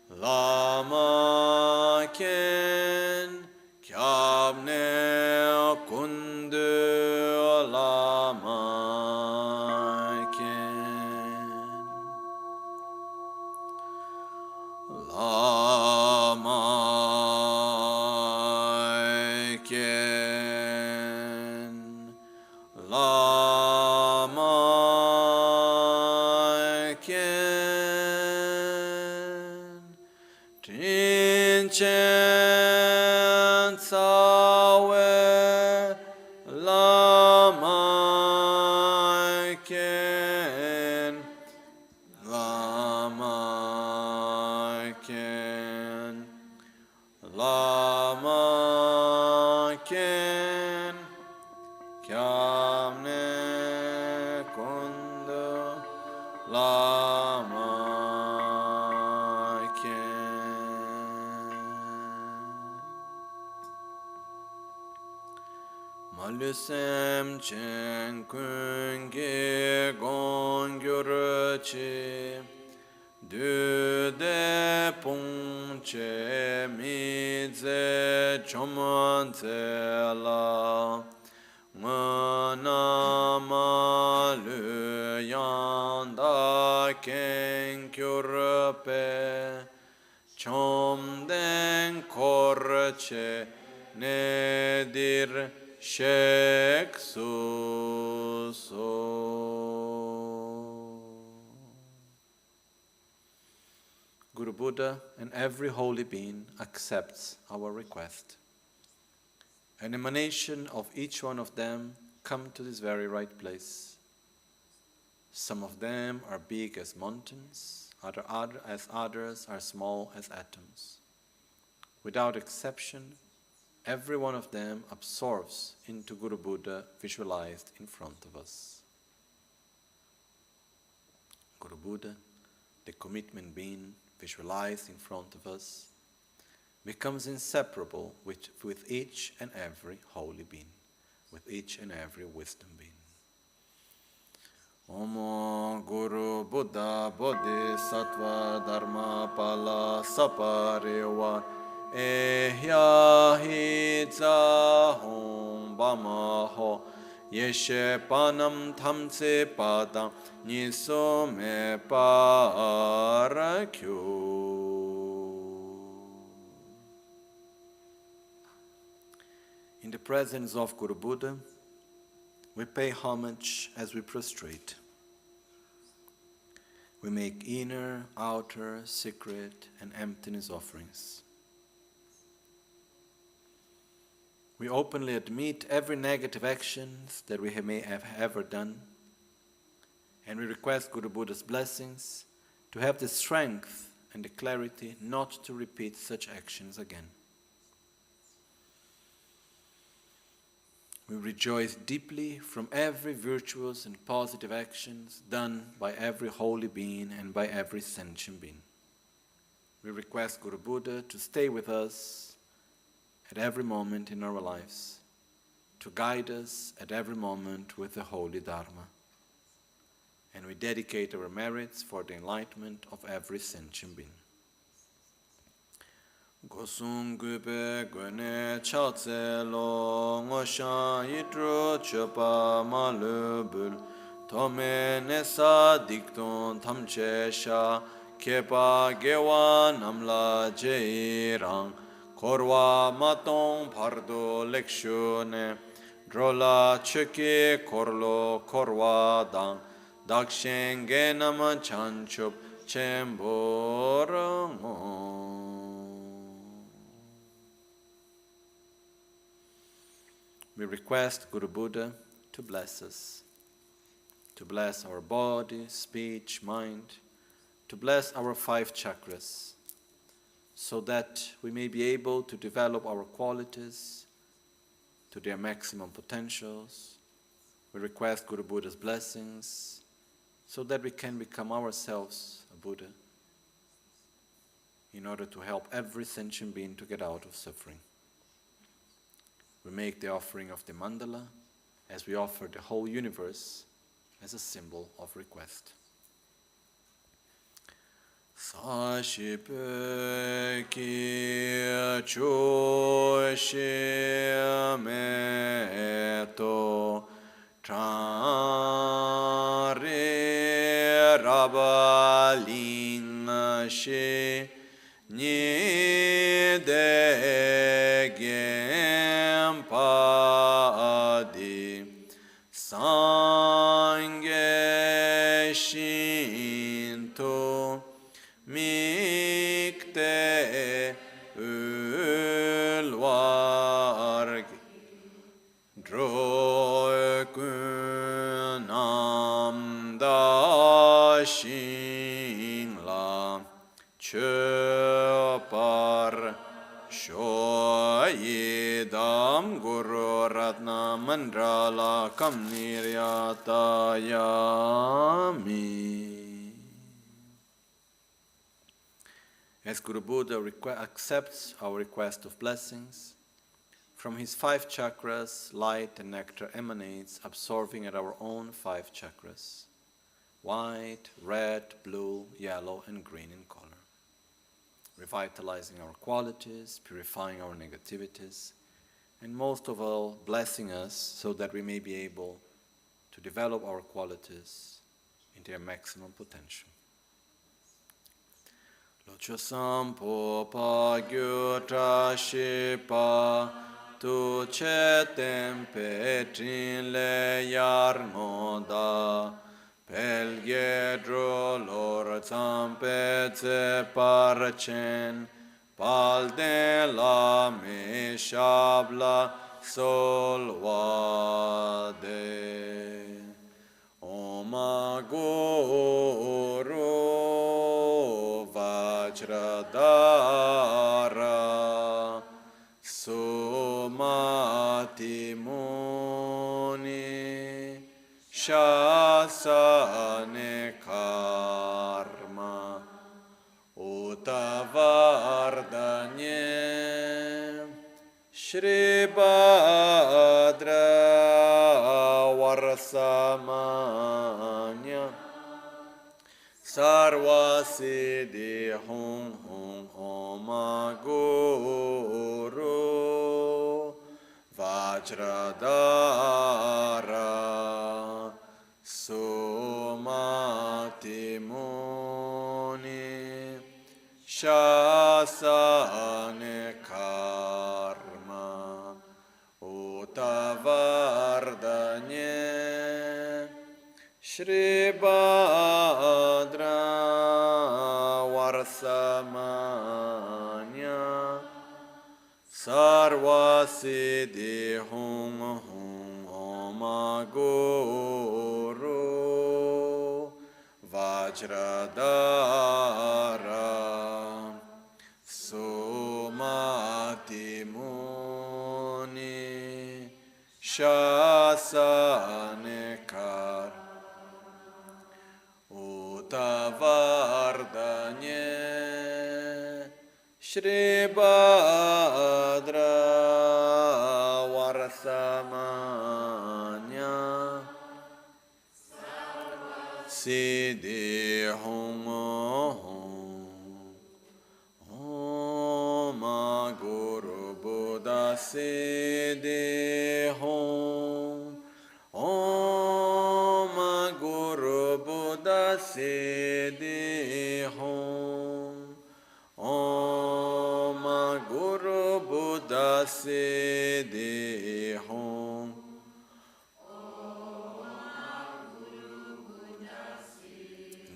Lama Ken, Kyamne Kundu Lama Ken, Lama Ken, Lama Ken, Trinchen Sawe, Lama Ken, Lama Ken, Lama Ken, Kyamne Kundu Lama Ken. Malusem Chen Kunge Gongyurchi, Dude Pungche Mize Chomantela, Manamalu Yanda Kenkyurpe, Chomden Korche Nedir Sheksuso. Guru Buddha and every holy being accepts our request. An emanation of each one of them come to this very right place. Some of them are big as mountains, others are small as atoms. Without exception, every one of them absorbs into Guru Buddha visualized in front of us. Guru Buddha, the commitment being visualized in front of us, becomes inseparable with each and every holy being, with each and every wisdom being. Om Guru Buddha Bodhisattva Dharma Pala Sapariva Ehya Hitsa Hom bama ho yeshe panam thamse padam NgalSo me parakyo. In the presence of Guru Buddha, we pay homage as we prostrate. We make inner, outer, secret, and emptiness offerings. We openly admit every negative actions that we may have ever done, and we request Guru Buddha's blessings to have the strength and the clarity not to repeat such actions again. We rejoice deeply from every virtuous and positive actions done by every holy being and by every sentient being. We request Guru Buddha to stay with us at every moment in our lives, to guide us at every moment with the holy Dharma. And we dedicate our merits for the enlightenment of every sentient being. Gosung gube gwene chatse lo ngoshan yitro chopa malubul tome nesa dikton tamche sha kepa gewa namla jeirang korwa matong pardo lekshune drola cheke korlo korwa dang dakshen genama chanchup chemborang. We request Guru Buddha to bless us, to bless our body, speech, mind, to bless our 5 chakras, so that we may be able to develop our qualities to their maximum potentials. We request Guru Buddha's blessings, so that we can become ourselves a Buddha, in order to help every sentient being to get out of suffering. We make the offering of the mandala as we offer the whole universe as a symbol of request. Sashipe ki choshe meto trare rabalin she ni de gem padi sange shinto mikte ulvarg drokunam da shingla chöpar shoyidam guru ratna mandrala kam niryatayami. As Guru Buddha accepts our request of blessings, from his 5 chakras, light and nectar emanates, absorbing at our own 5 chakras, white, red, blue, yellow, and green in color, revitalizing our qualities, purifying our negativities, and most of all, blessing us so that we may be able to develop our qualities in their maximum potential. Locho sampo pa gyu tra shipa tu che tempe trin le yarno da pelge dro lor zampe ze parchen palde la me shabla solvade Oma Guru Vajradara Sumati Muni Shasane Karma Utavardanye Shri Bhadra Varsamanya Sarva Siddhi Hum Hum Oma Guru Vajradara Vajradara Sumati Muni Shasane Karma Utavardanye Shri Bhadra Varsamanya Sarva Siddhi Hum Hum Om Guru Vajradara Sumati Muni Shasanekar Utavardanye Shri Bhadra Varsamanya Siddhi Hum Om Guru Buddha Siddhi Hum Om Guru Buddha Siddhi Hum Om Guru Buddha Siddhi Hum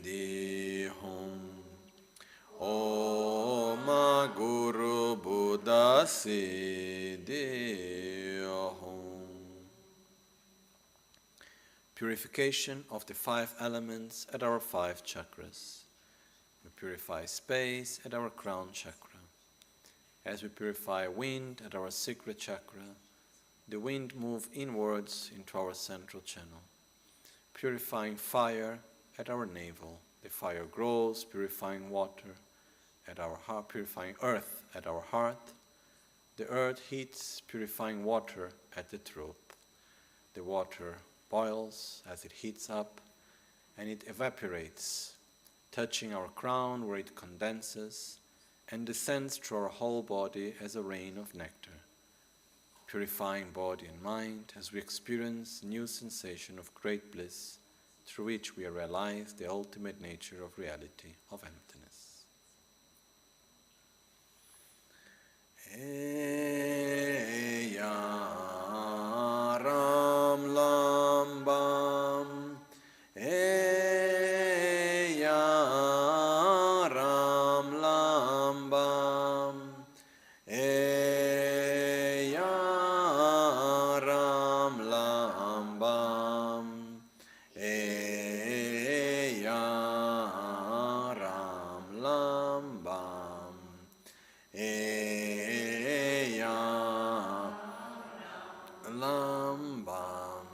Di Hum Om Guru Buddha Siddhi Hum. Purification of the 5 elements at our 5 chakras. We purify space at our crown chakra. As we purify wind at our secret chakra, the wind moves inwards into our central channel. Purifying fire at our navel, the fire grows, purifying water at our heart, purifying earth at our heart. The earth heats, purifying water at the throat. The water boils as it heats up, and it evaporates, touching our crown where it condenses and descends through our whole body as a rain of nectar, purifying body and mind as we experience new sensation of great bliss through which we realize the ultimate nature of reality, of emptiness. Eya Ram Lam Bam Eya Ram Lam Bam Eya Ram Lam Bam Eya Ram Lam Bam Eya Lam Bam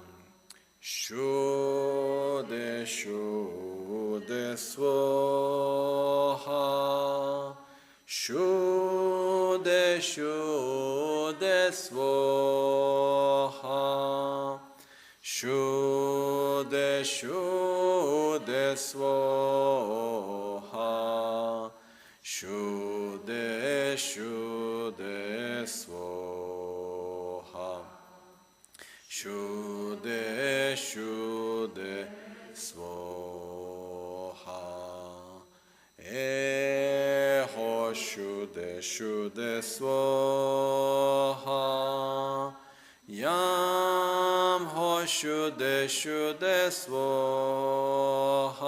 Shuddhe Shuddhe Swaha Shuddhe Shuddhe Swaha Shuddhe Shuddhe Swaha Shuddhe Shuddhe Swaha Shuddhe Shuddhe Swaha Eho Shuddhe Shuddhe Swaha Yam Ho Shuddhe Shuddhe Swaha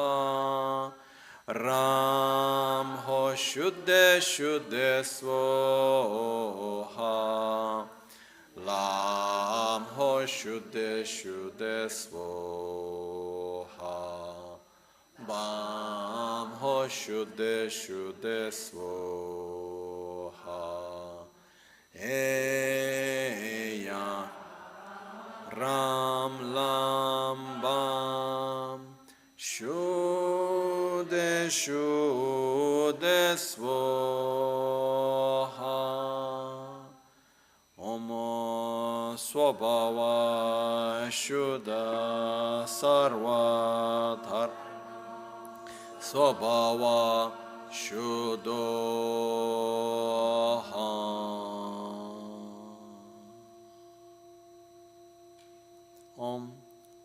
Ram Ho Shuddhe Shuddhe Swaha Lam Ho Shuddhe Shuddhe Swaha Bam Ho Shuddhe Shuddhe Swaha Eya Ram Lam Bam Shuddhe Shuddhe Swaha Om Swabhava Shuddha Sarva Dhar Swabhava Shuddha Om,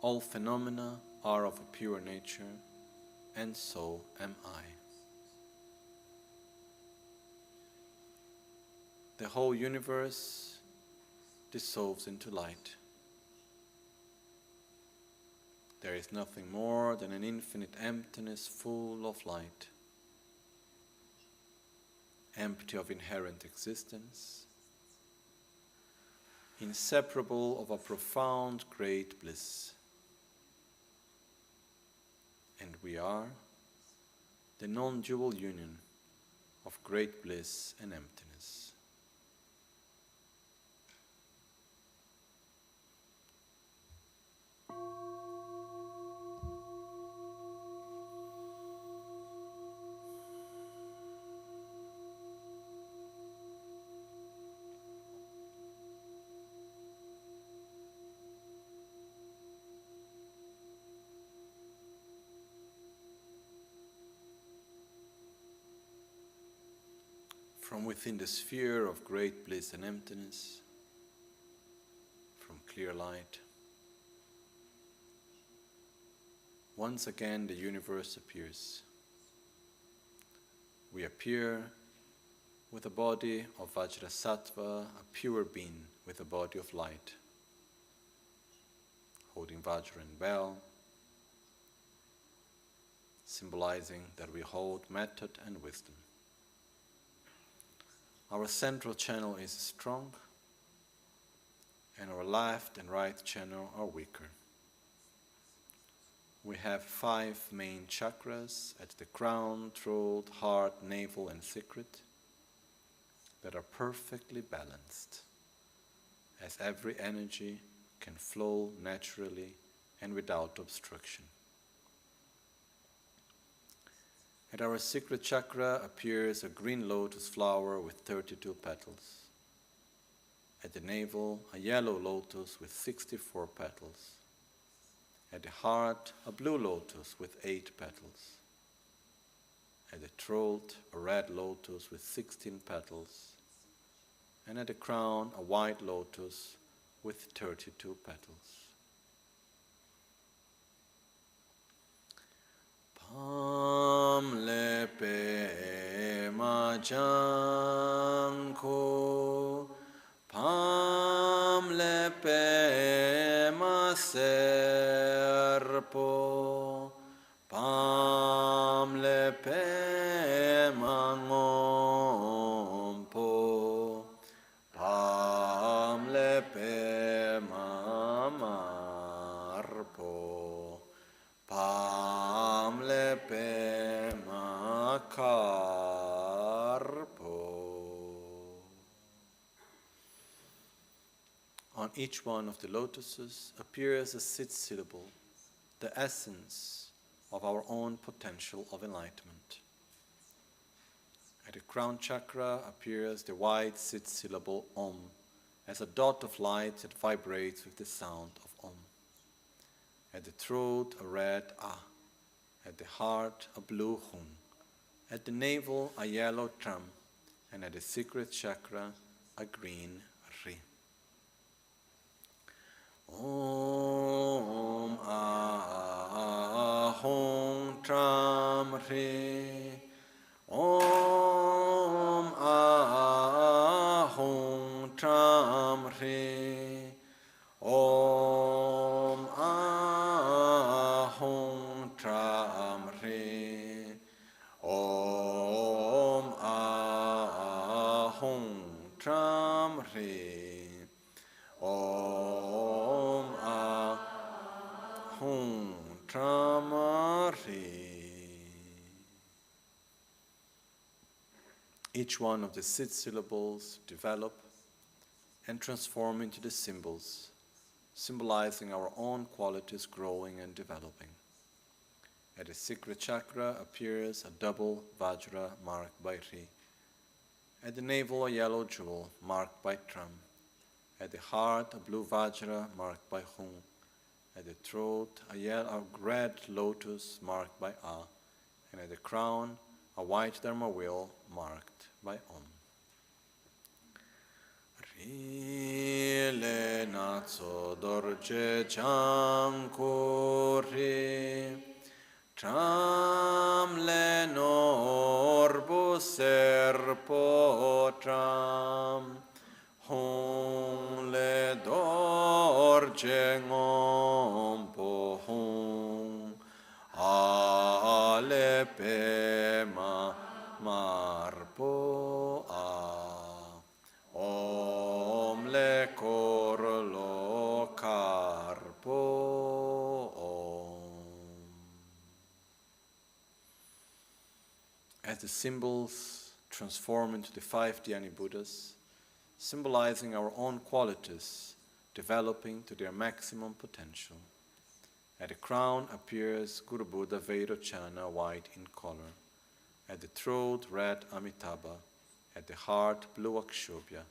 all phenomena are of a pure nature, and so am I. The whole universe dissolves into light. There is nothing more than an infinite emptiness full of light, empty of inherent existence, inseparable of a profound great bliss. And we are the non-dual union of great bliss and emptiness. From within the sphere of great bliss and emptiness, from clear light, once again the universe appears. We appear with a body of Vajrasattva, a pure being with a body of light, holding Vajra and bell, symbolizing that we hold method and wisdom. Our central channel is strong, and our left and right channel are weaker. We have 5 main chakras at the crown, throat, heart, navel, and secret that are perfectly balanced, as every energy can flow naturally and without obstruction. At our secret chakra appears a green lotus flower with 32 petals. At the navel, a yellow lotus with 64 petals. At the heart, a blue lotus with 8 petals. At the throat, a red lotus with 16 petals. And at the crown, a white lotus with 32 petals. Pam lepe ma janko, pam lepe ma serpo, pam lepe ma ngompo, pam lepe ma marpo, pam lepe ma carpo. On each one of the lotuses appears a 6th syllable, the essence of our own potential of enlightenment. At the crown chakra appears the white 6th syllable Om, as a dot of light that vibrates with the sound of Om. At the throat, a red A. At the heart, a blue Hum. At the navel, a yellow Tram. And at the secret chakra, a green Ri. Om Ahong Tram Ri. Om Ahong Tram Ri. Om Ahong Tram Ri. Om Ahong Tram Ri. Om Ahong Tram Ri. Each one of the 6 syllables develop and transform into the symbols, symbolizing our own qualities growing and developing. At the secret chakra appears a double Vajra marked by Ri. At the navel, a yellow jewel marked by Tram. At the heart, a blue Vajra marked by Hum. At the throat, a red lotus marked by A. And at the crown, a white Dharma wheel marked by Om. Ile NgalSo dorje chankuri Tram le norbo serpo tram Hong le dorje ngompo hong Ale pema marpo a Om le korlo karpo om. As the symbols transform into the 5 Dhyani Buddhas, symbolizing our own qualities, developing to their maximum potential. At the crown appears Guru Buddha Vairochana, white in color. At the throat, red Amitabha. At the heart, blue Akshobhya.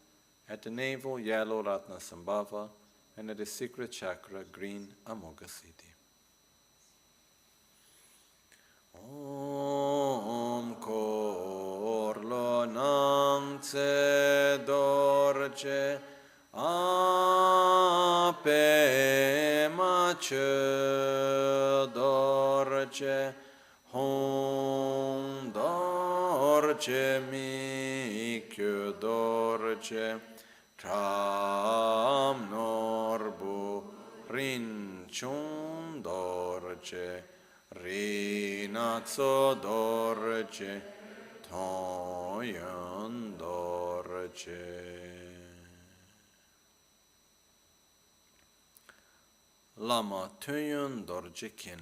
At the navel, yellow Ratna Sambhava. And at the secret chakra, green Amoghasiddhi. Om Korlo Nangtse Dorje Ape Mache Dorje Hong Dorje Mikyo Dorje Tram Norbu Rinchun Dorje NgalSo dorje Toyan dorje. Lama Toyan dorje kin.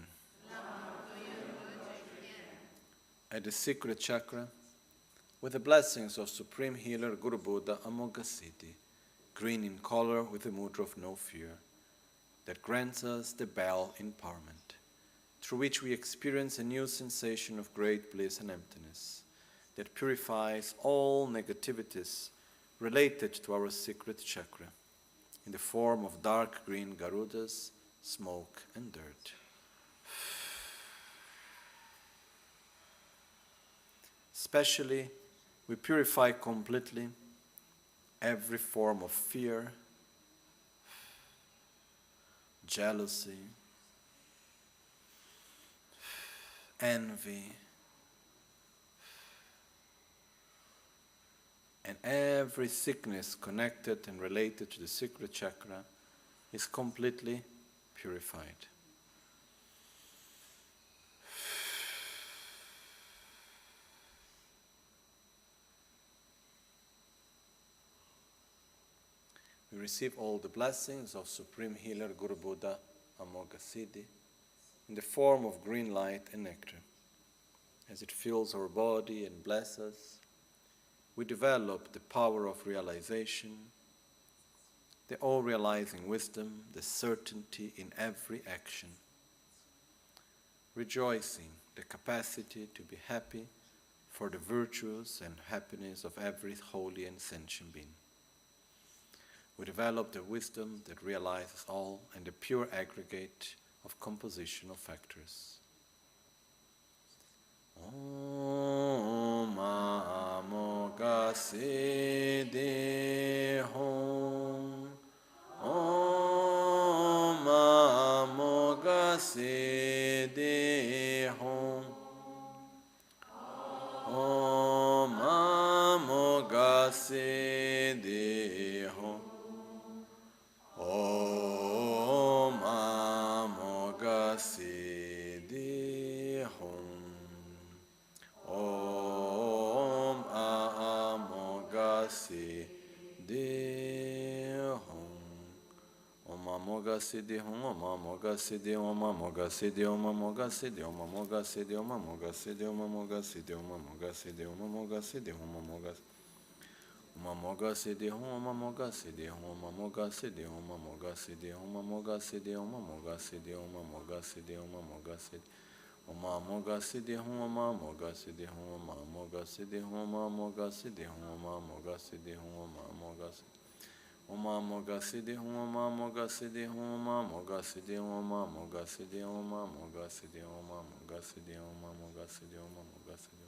At the secret chakra, with the blessings of Supreme Healer Guru Buddha Amoghasiddhi, green in color with the mudra of no fear, that grants us the bell empowerment, through which we experience a new sensation of great bliss and emptiness, that purifies all negativities related to our secret chakra, in the form of dark green Garudas, smoke and dirt. Especially, we purify completely every form of fear, jealousy, envy, and every sickness connected and related to the secret chakra is completely purified. We receive all the blessings of Supreme Healer Guru Buddha Amoghasiddhi in the form of green light and nectar. As it fills our body and blesses us, we develop the power of realization, the all-realizing wisdom, the certainty in every action, rejoicing the capacity to be happy for the virtues and happiness of every holy and sentient being. We develop the wisdom that realizes all and the pure aggregate of compositional factors. Om Amoghasiddhi Hum. Om Amoghasiddhi Hum. Om Amoghasiddhi Hum. Om Amoghasiddhi Hum. Om Amoghasiddhi Hum. Om Amoghasiddhi Hum. Om Amoghasiddhi Om Amoghasiddhi Om Amoghasiddhi Om Amoghasiddhi Om Amoghasiddhi Om Amoghasiddhi Om Amoghasiddhi Om Amoghasiddhi Om Amoghasiddhi Om Amoghasiddhi Hum. Om Amoghasiddhi Hum. Om Amoghasiddhi Om Amoghasiddhi Om Amoghasiddhi Om Amoghasiddhi Om Amoghasiddhi Om Amoghasiddhi Om Amoghasiddhi Hum. Om Amoghasiddhi Hum. Om Amoghasiddhi Hum. Om Amoghasiddhi Hum. Om Amoghasiddhi Hum. Om Amoghasiddhi Om Amoghasiddhi Hum. Om Amoghasiddhi Hum. Om Amoghasiddhi Hum. Om Amoghasiddhi Om Amoghasiddhi Om Amoghasiddhi Om Amoghasiddhi Om Amoghasiddhi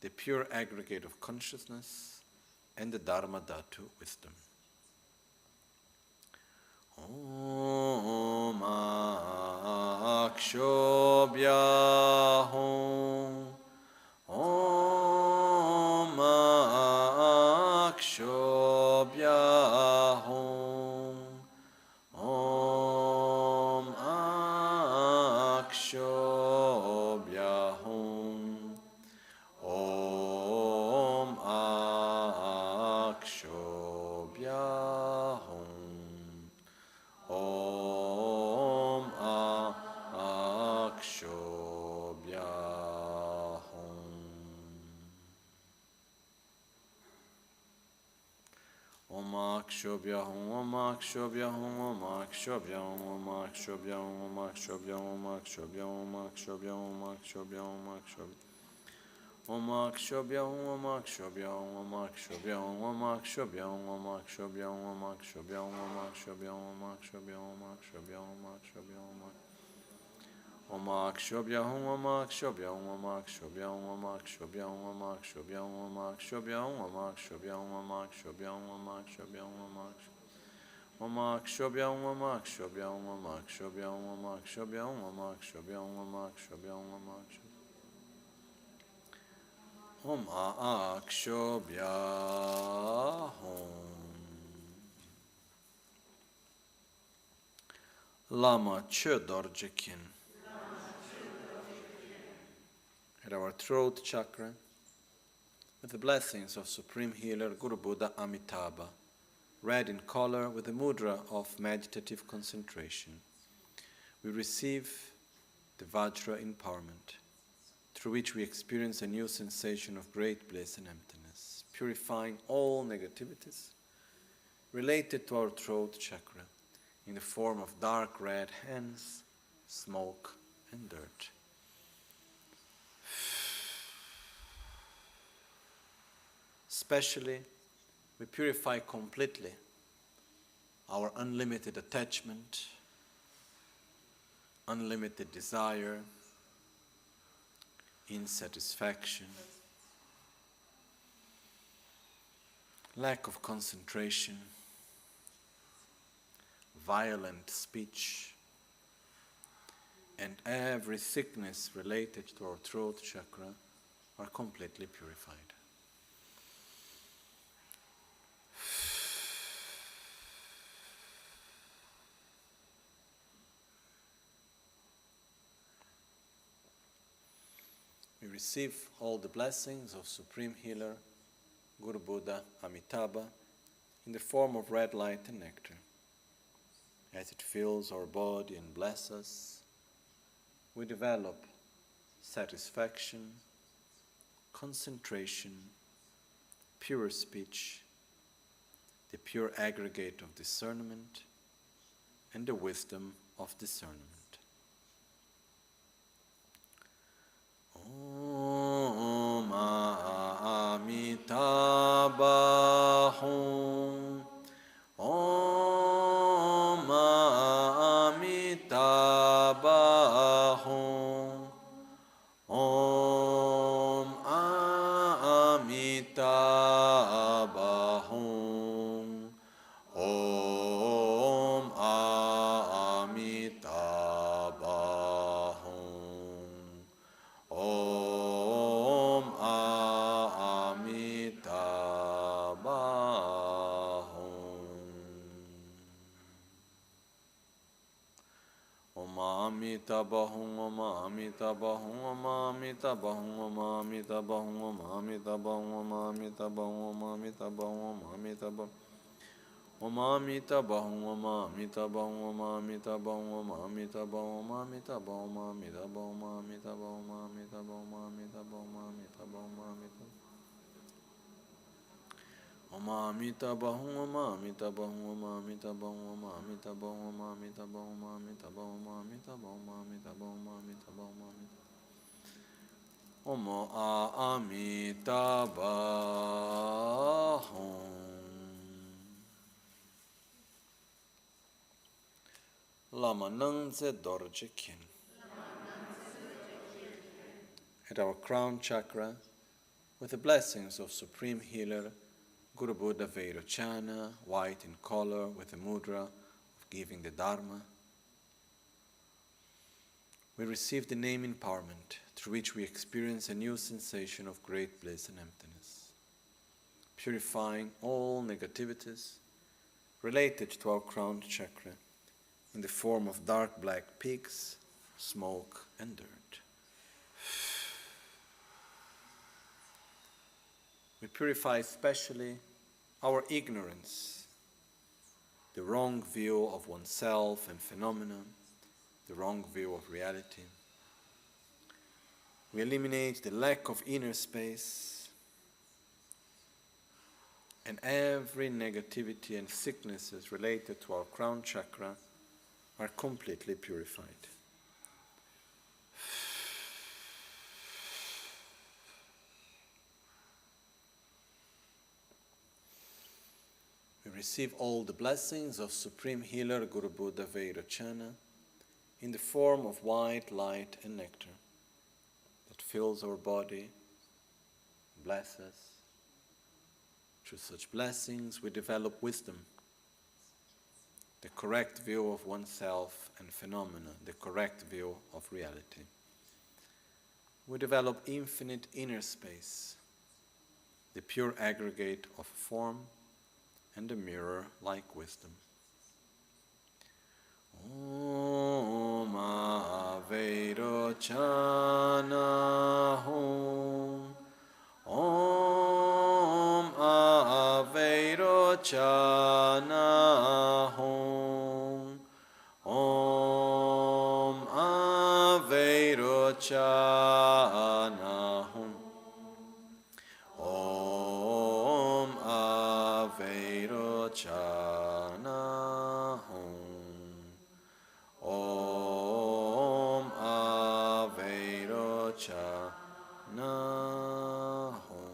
the pure aggregate of consciousness, and the Dharma Dhatu wisdom. Om Akshobhyahom. Om Akshobhyahom. Om Akshobhyahom. Om Akshobhyahom. Om Akshobhyahom. Om Akshobhyahom. Om Akshobhyahom. Om Akshobhyahom. Om Akshobhyahom. Om Akshobhyahom. Om Akshobhyahom. Om Akshobhyahom. Om Akshobhyahom. Om Akshobhyahom. Om Akshobhyahom, Om Akshobhyahom, Om Akshobhyahom, Om Akshobhyahom, Om Akshobhyahom, Om Akshobhyahom, Om Akshobhyahom, Om Akshobhyahom, Om Akshobhyahom, Om Akshobhyahom, Om Akshobhyahom, Om Akshobhyahom, Om Akshobhyahom, Om Akshobhyahom, Om Akshobhyahom, Om Akshobhyahom, Om Akshobhyahom, Om Akshobhyahom, Om Akshobhyahum, Om Akshobhyahum, Om Akshobhyahum, Om Akshobhyahum, Om Akshobhyahum, Om Akshobhyahum, Om Akshobhyahum. Om Akshobhyahum. Lama Michel Rinpoche at our throat chakra, with the blessings of Supreme Healer Guru Buddha Amitabha, red in color with the mudra of meditative concentration, we receive the Vajra empowerment, through which we experience a new sensation of great bliss and emptiness, purifying all negativities related to our throat chakra in the form of dark red hands, smoke, and dirt. Especially, we purify completely our unlimited attachment, unlimited desire, insatisfaction, lack of concentration, violent speech, and every sickness related to our throat chakra are completely purified. We receive all the blessings of Supreme Healer Guru Buddha Amitabha in the form of red light and nectar. As it fills our body and blesses us, we develop satisfaction, concentration, pure speech, the pure aggregate of discernment, and the wisdom of discernment. Om Amitabha Om Amitabha Om Amitabha Om Amitabha Om Amitabha. Om Amitabhum, Om Amitabhum, Om Amitabhum, Om Amitabhum, Om Amitabhum, Om Amitabhum, Om Amitabhum, Om Amitabhum. Om Amitabhum, Om Amitabhum, Om Amitabhum, Om Amitabhum, Om Amitabhum, Om Amitabhum, Om Amitabhum, Om Amitabhum, Om Amitabhum, Om Amitabhum, Om Amitabhum. Om Amitabhum, Om Amitabhum, Om Amitabhum, Om Amitabhum, Om Amitabhum, Om Amitabhum, Om Amitabhum, Om Amitabhum, Om Amitabhum, Om Amitabhum. Lama Michel Rinpoche at our crown chakra, with the blessings of Supreme Healer Guru Buddha Vairochana, white in color with the mudra of giving the Dharma, we receive the name empowerment through which we experience a new sensation of great bliss and emptiness, purifying all negativities related to our crown chakra in the form of dark black pigs, smoke and dirt. We purify especially our ignorance, the wrong view of oneself and phenomena, the wrong view of reality. We eliminate the lack of inner space, and every negativity and sicknesses related to our crown chakra are completely purified. We receive all the blessings of Supreme Healer Guru Buddha Vairochana in the form of white light and nectar that fills our body, blesses us. Through such blessings we develop wisdom, the correct view of oneself and phenomena, the correct view of reality. We develop infinite inner space, the pure aggregate of form and a mirror-like wisdom. Om Avairochana Hum. Om Avairochana Hum. Om Avairochana Hum. Om Avairochana Hum. Om Avairochana Hum.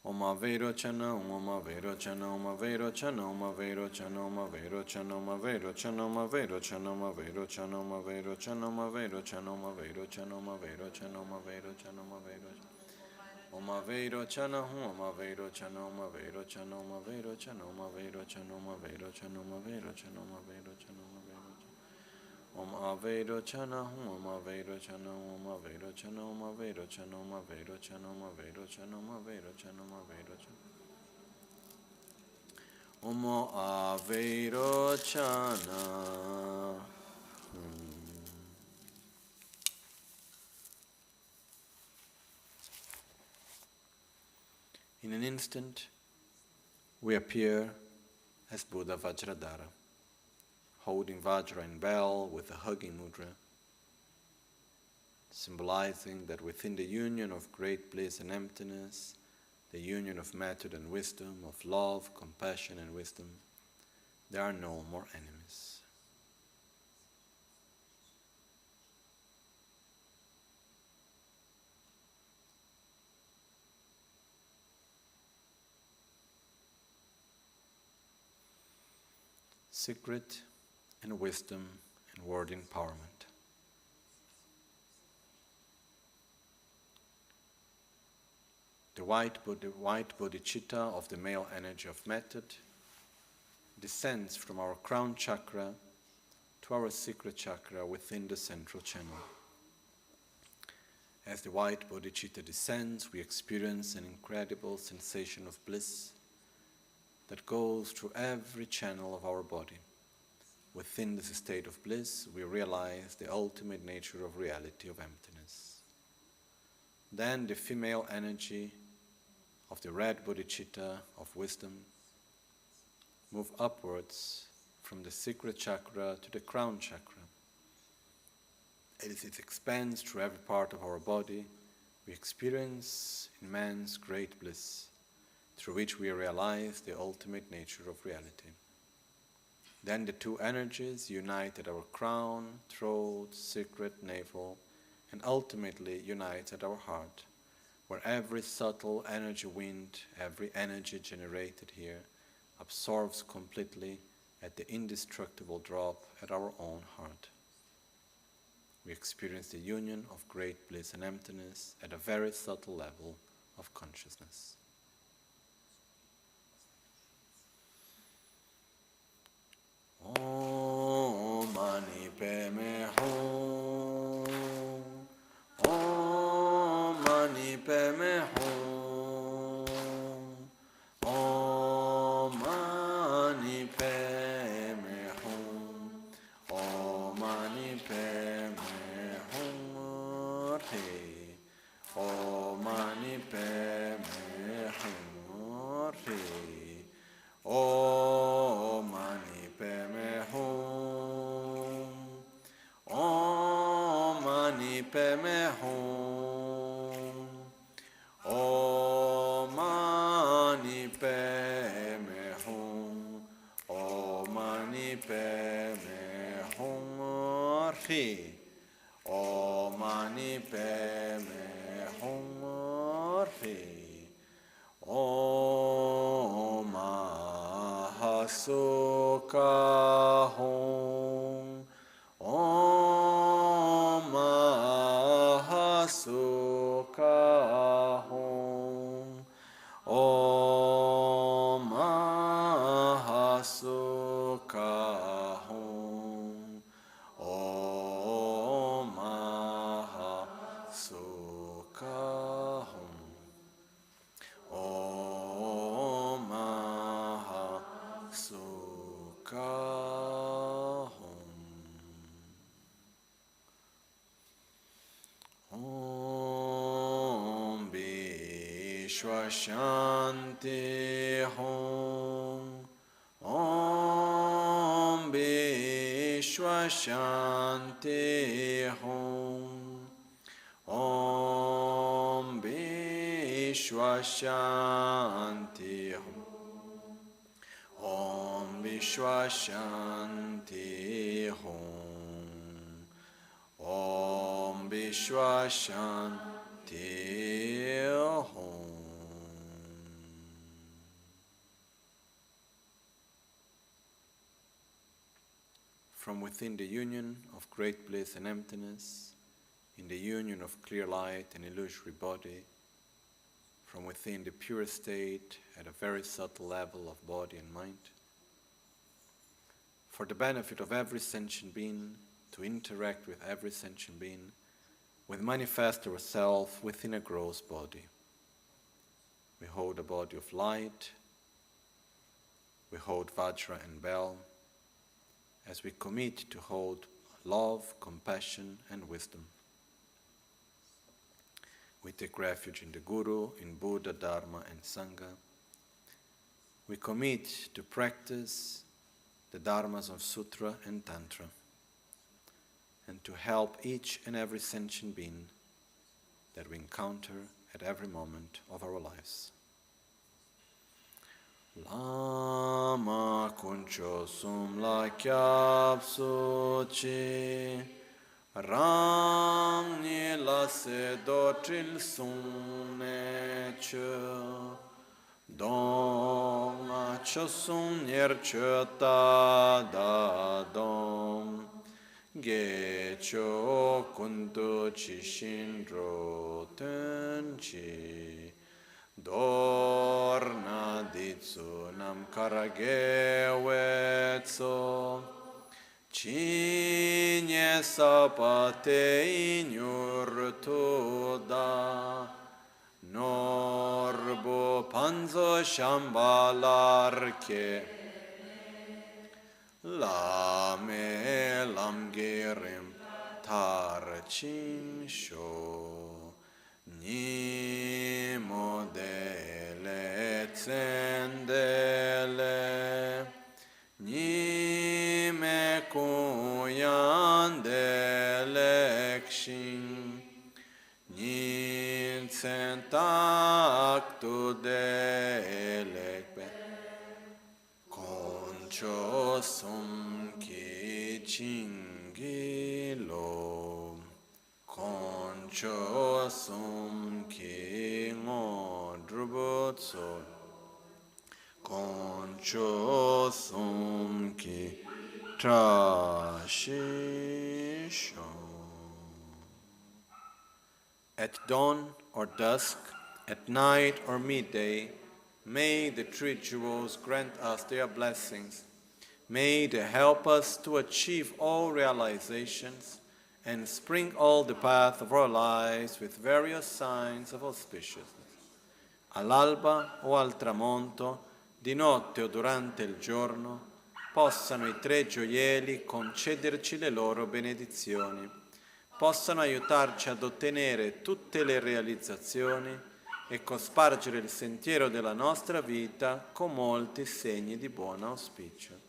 Om Avairochana, Om Avairochana, Om Avairochana, Om Avairochana, Om Avairochana, Om Avairochana, Om Avairochana, Om Avairochana, Om Avairochana, Om Avairochana, Om Avairochana, Om Avairochana, Om Avairochana, Om Avairochana. Om Avairochana, Om Avairochana, Om Avairochana, Om Avairochana, Om Avairochana, Om Avairochana, Om Avairochana, Om Avairochana, Om Avairochana, Om Avairochana, Om Avairochana, Om Avairochana, Om Avairochana, Om Avairochana, Om Avairochana, Om Avairochana. In an instant, we appear as Buddha Vajradhara, holding Vajra and bell with a hugging mudra, symbolizing that within the union of great bliss and emptiness, the union of method and wisdom, of love, compassion and wisdom, there are no more enemies. Secret and wisdom and word empowerment. The white bodhicitta of the male energy of method descends from our crown chakra to our secret chakra within the central channel. As the white bodhicitta descends, we experience an incredible sensation of bliss that goes through every channel of our body. Within this state of bliss, we realize the ultimate nature of reality of emptiness. Then the female energy of the red bodhicitta of wisdom move upwards from the secret chakra to the crown chakra. As it expands through every part of our body, we experience immense great bliss, through which we realize the ultimate nature of reality. Then the two energies unite at our crown, throat, secret, navel, and ultimately unite at our heart, where every subtle energy wind, every energy generated here, absorbs completely at the indestructible drop at our own heart. we experience the union of great bliss and emptiness at a very subtle level of consciousness. Om Mani Padme Hum. Om Mani Padme Hum. Om Mani Padme Hum. Om Mani Padme Hum. Re. Om Mani Padme Hum. Re. Om Mani Padme Hum. Om Mani Padme Hum. Om Mani Padme Hum. Om Mani Padme Hum. Re. Om Mani Padme Hum. Re. Om Mahasuka Hum. Om Mahasuka Hum. Om Mahasuka Hum. Om Mahasuka Hum. Om Mahasuka Hum. Om Vishwashanti Hum. Om Vishwashanti Hum. Om Vishwashanti Hum. Om Vishwashanti Hum. Om Vishwashanti Hum. From within the union of great bliss and emptiness, in the union of clear light and illusory body, from within the pure state at a very subtle level of body and mind, for the benefit of every sentient being, to interact with every sentient being, we manifest ourselves within a gross body. We hold a body of light, we hold Vajra and Bell, as we commit to hold love, compassion, and wisdom. We take refuge in the Guru, in Buddha, Dharma, and Sangha. We commit to practice the Dharmas of Sutra and Tantra, and to help each and every sentient being that we encounter at every moment of our lives. Lama kuncho sum la kyab suchi, rang ni la se do tril sum ne che, dong a che sum nyer che ta da dong, ge cho kuntu chi shin ro ten chi, dorna ditsu nam karage wetso, cinye sapate inyur da, norbo panzo shambalarke, lame lamgerim tar chin sho, ni modele tsendele, ni me kuyandele kshin, ni tsentak delekbe, concho sum ki chingilo, concho sum ki ngodrubotso, concho sum ki trashisho. at dawn or dusk, at night or midday, may the three jewels grant us their blessings. May they help us to achieve all realizations and sprinkle the path of our lives with various signs of auspiciousness. All'alba o al tramonto, di notte o durante il giorno, possano i tre gioielli concederci le loro benedizioni, possano aiutarci ad ottenere tutte le realizzazioni e cospargere il sentiero della nostra vita con molti segni di buon auspicio.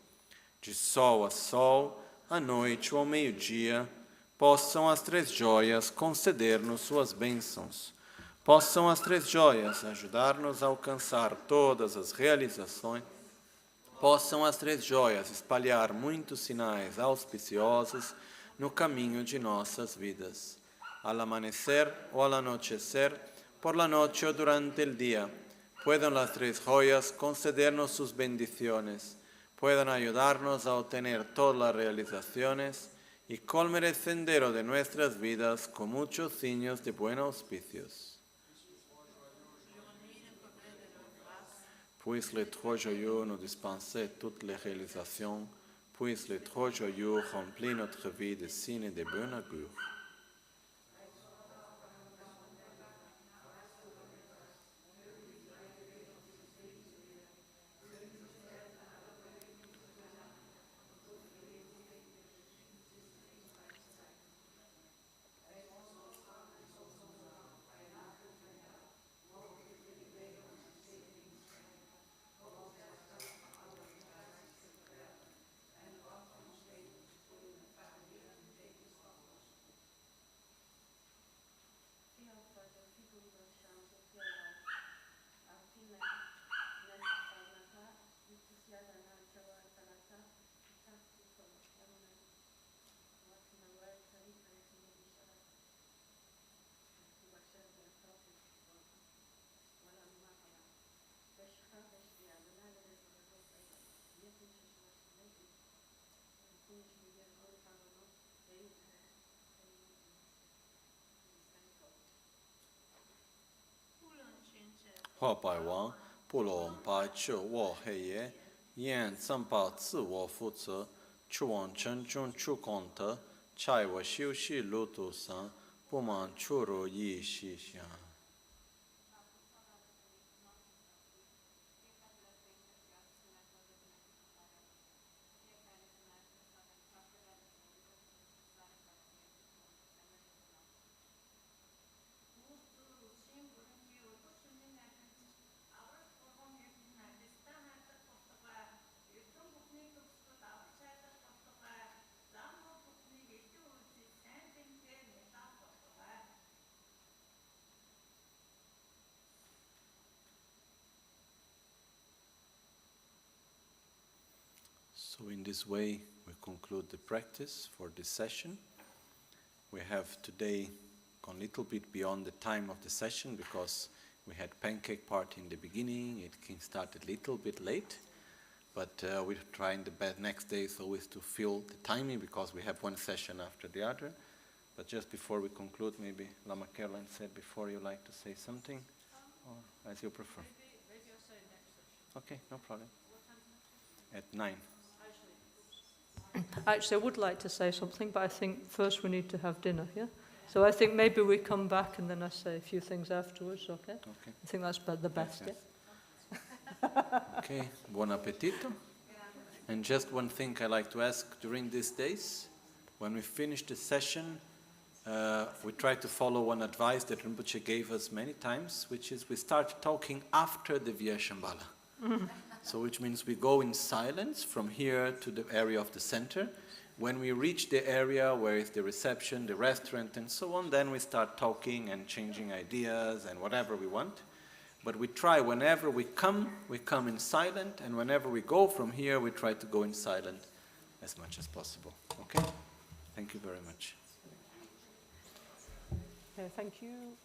De sol a sol, à noite ou ao meio-dia, possam as três joias conceder-nos suas bênçãos. Possam as três joias ajudar-nos a alcançar todas as realizações. Possam as três joias espalhar muitos sinais auspiciosos no caminho de nossas vidas. Al amanecer o al anochecer, por la noche o durante el día, puedan las tres joyas concedernos sus bendiciones, puedan ayudarnos a obtener todas las realizaciones y colmar el sendero de nuestras vidas con muchos signos de buenos auspicios. Puis les trois joyaux nous dispenser toutes les réalisations, puis les trois joyaux remplissent notre vie de signes de bon augure. Hoa Bai Wang, 不龙白昼我黑夜，愿三宝自我负责，去往城中去功德，在我修习路途上，不满出入一细想。So in this way, we conclude the practice for this session. We have today gone a little bit beyond the time of the session because we had pancake party in the beginning. It can start a little bit late, but we're trying the next days always to fill the timing because we have one session after the other. But just before we conclude, maybe Lama Caroline said before you like to say something, or as you prefer. Maybe I'll say next session. Okay, no problem. At 9. Actually, I would like to say something, but I think first we need to have dinner, yeah? So I think maybe we come back and then I say a few things afterwards, okay? Okay. I think that's the best, Yes. yeah? Okay, buon appetito. And just one thing I like to ask during these days, when we finish the session, we try to follow one advice that Rinpoche gave us many times, which is we start talking after the Via Shambhala. So which means we go in silence from here to the area of the center. When we reach the area where is the reception, the restaurant and so on, then we start talking and changing ideas and whatever we want. But we try whenever we come in silent, and whenever we go from here, we try to go in silent as much as possible. Okay? Thank you very much. Okay, thank you.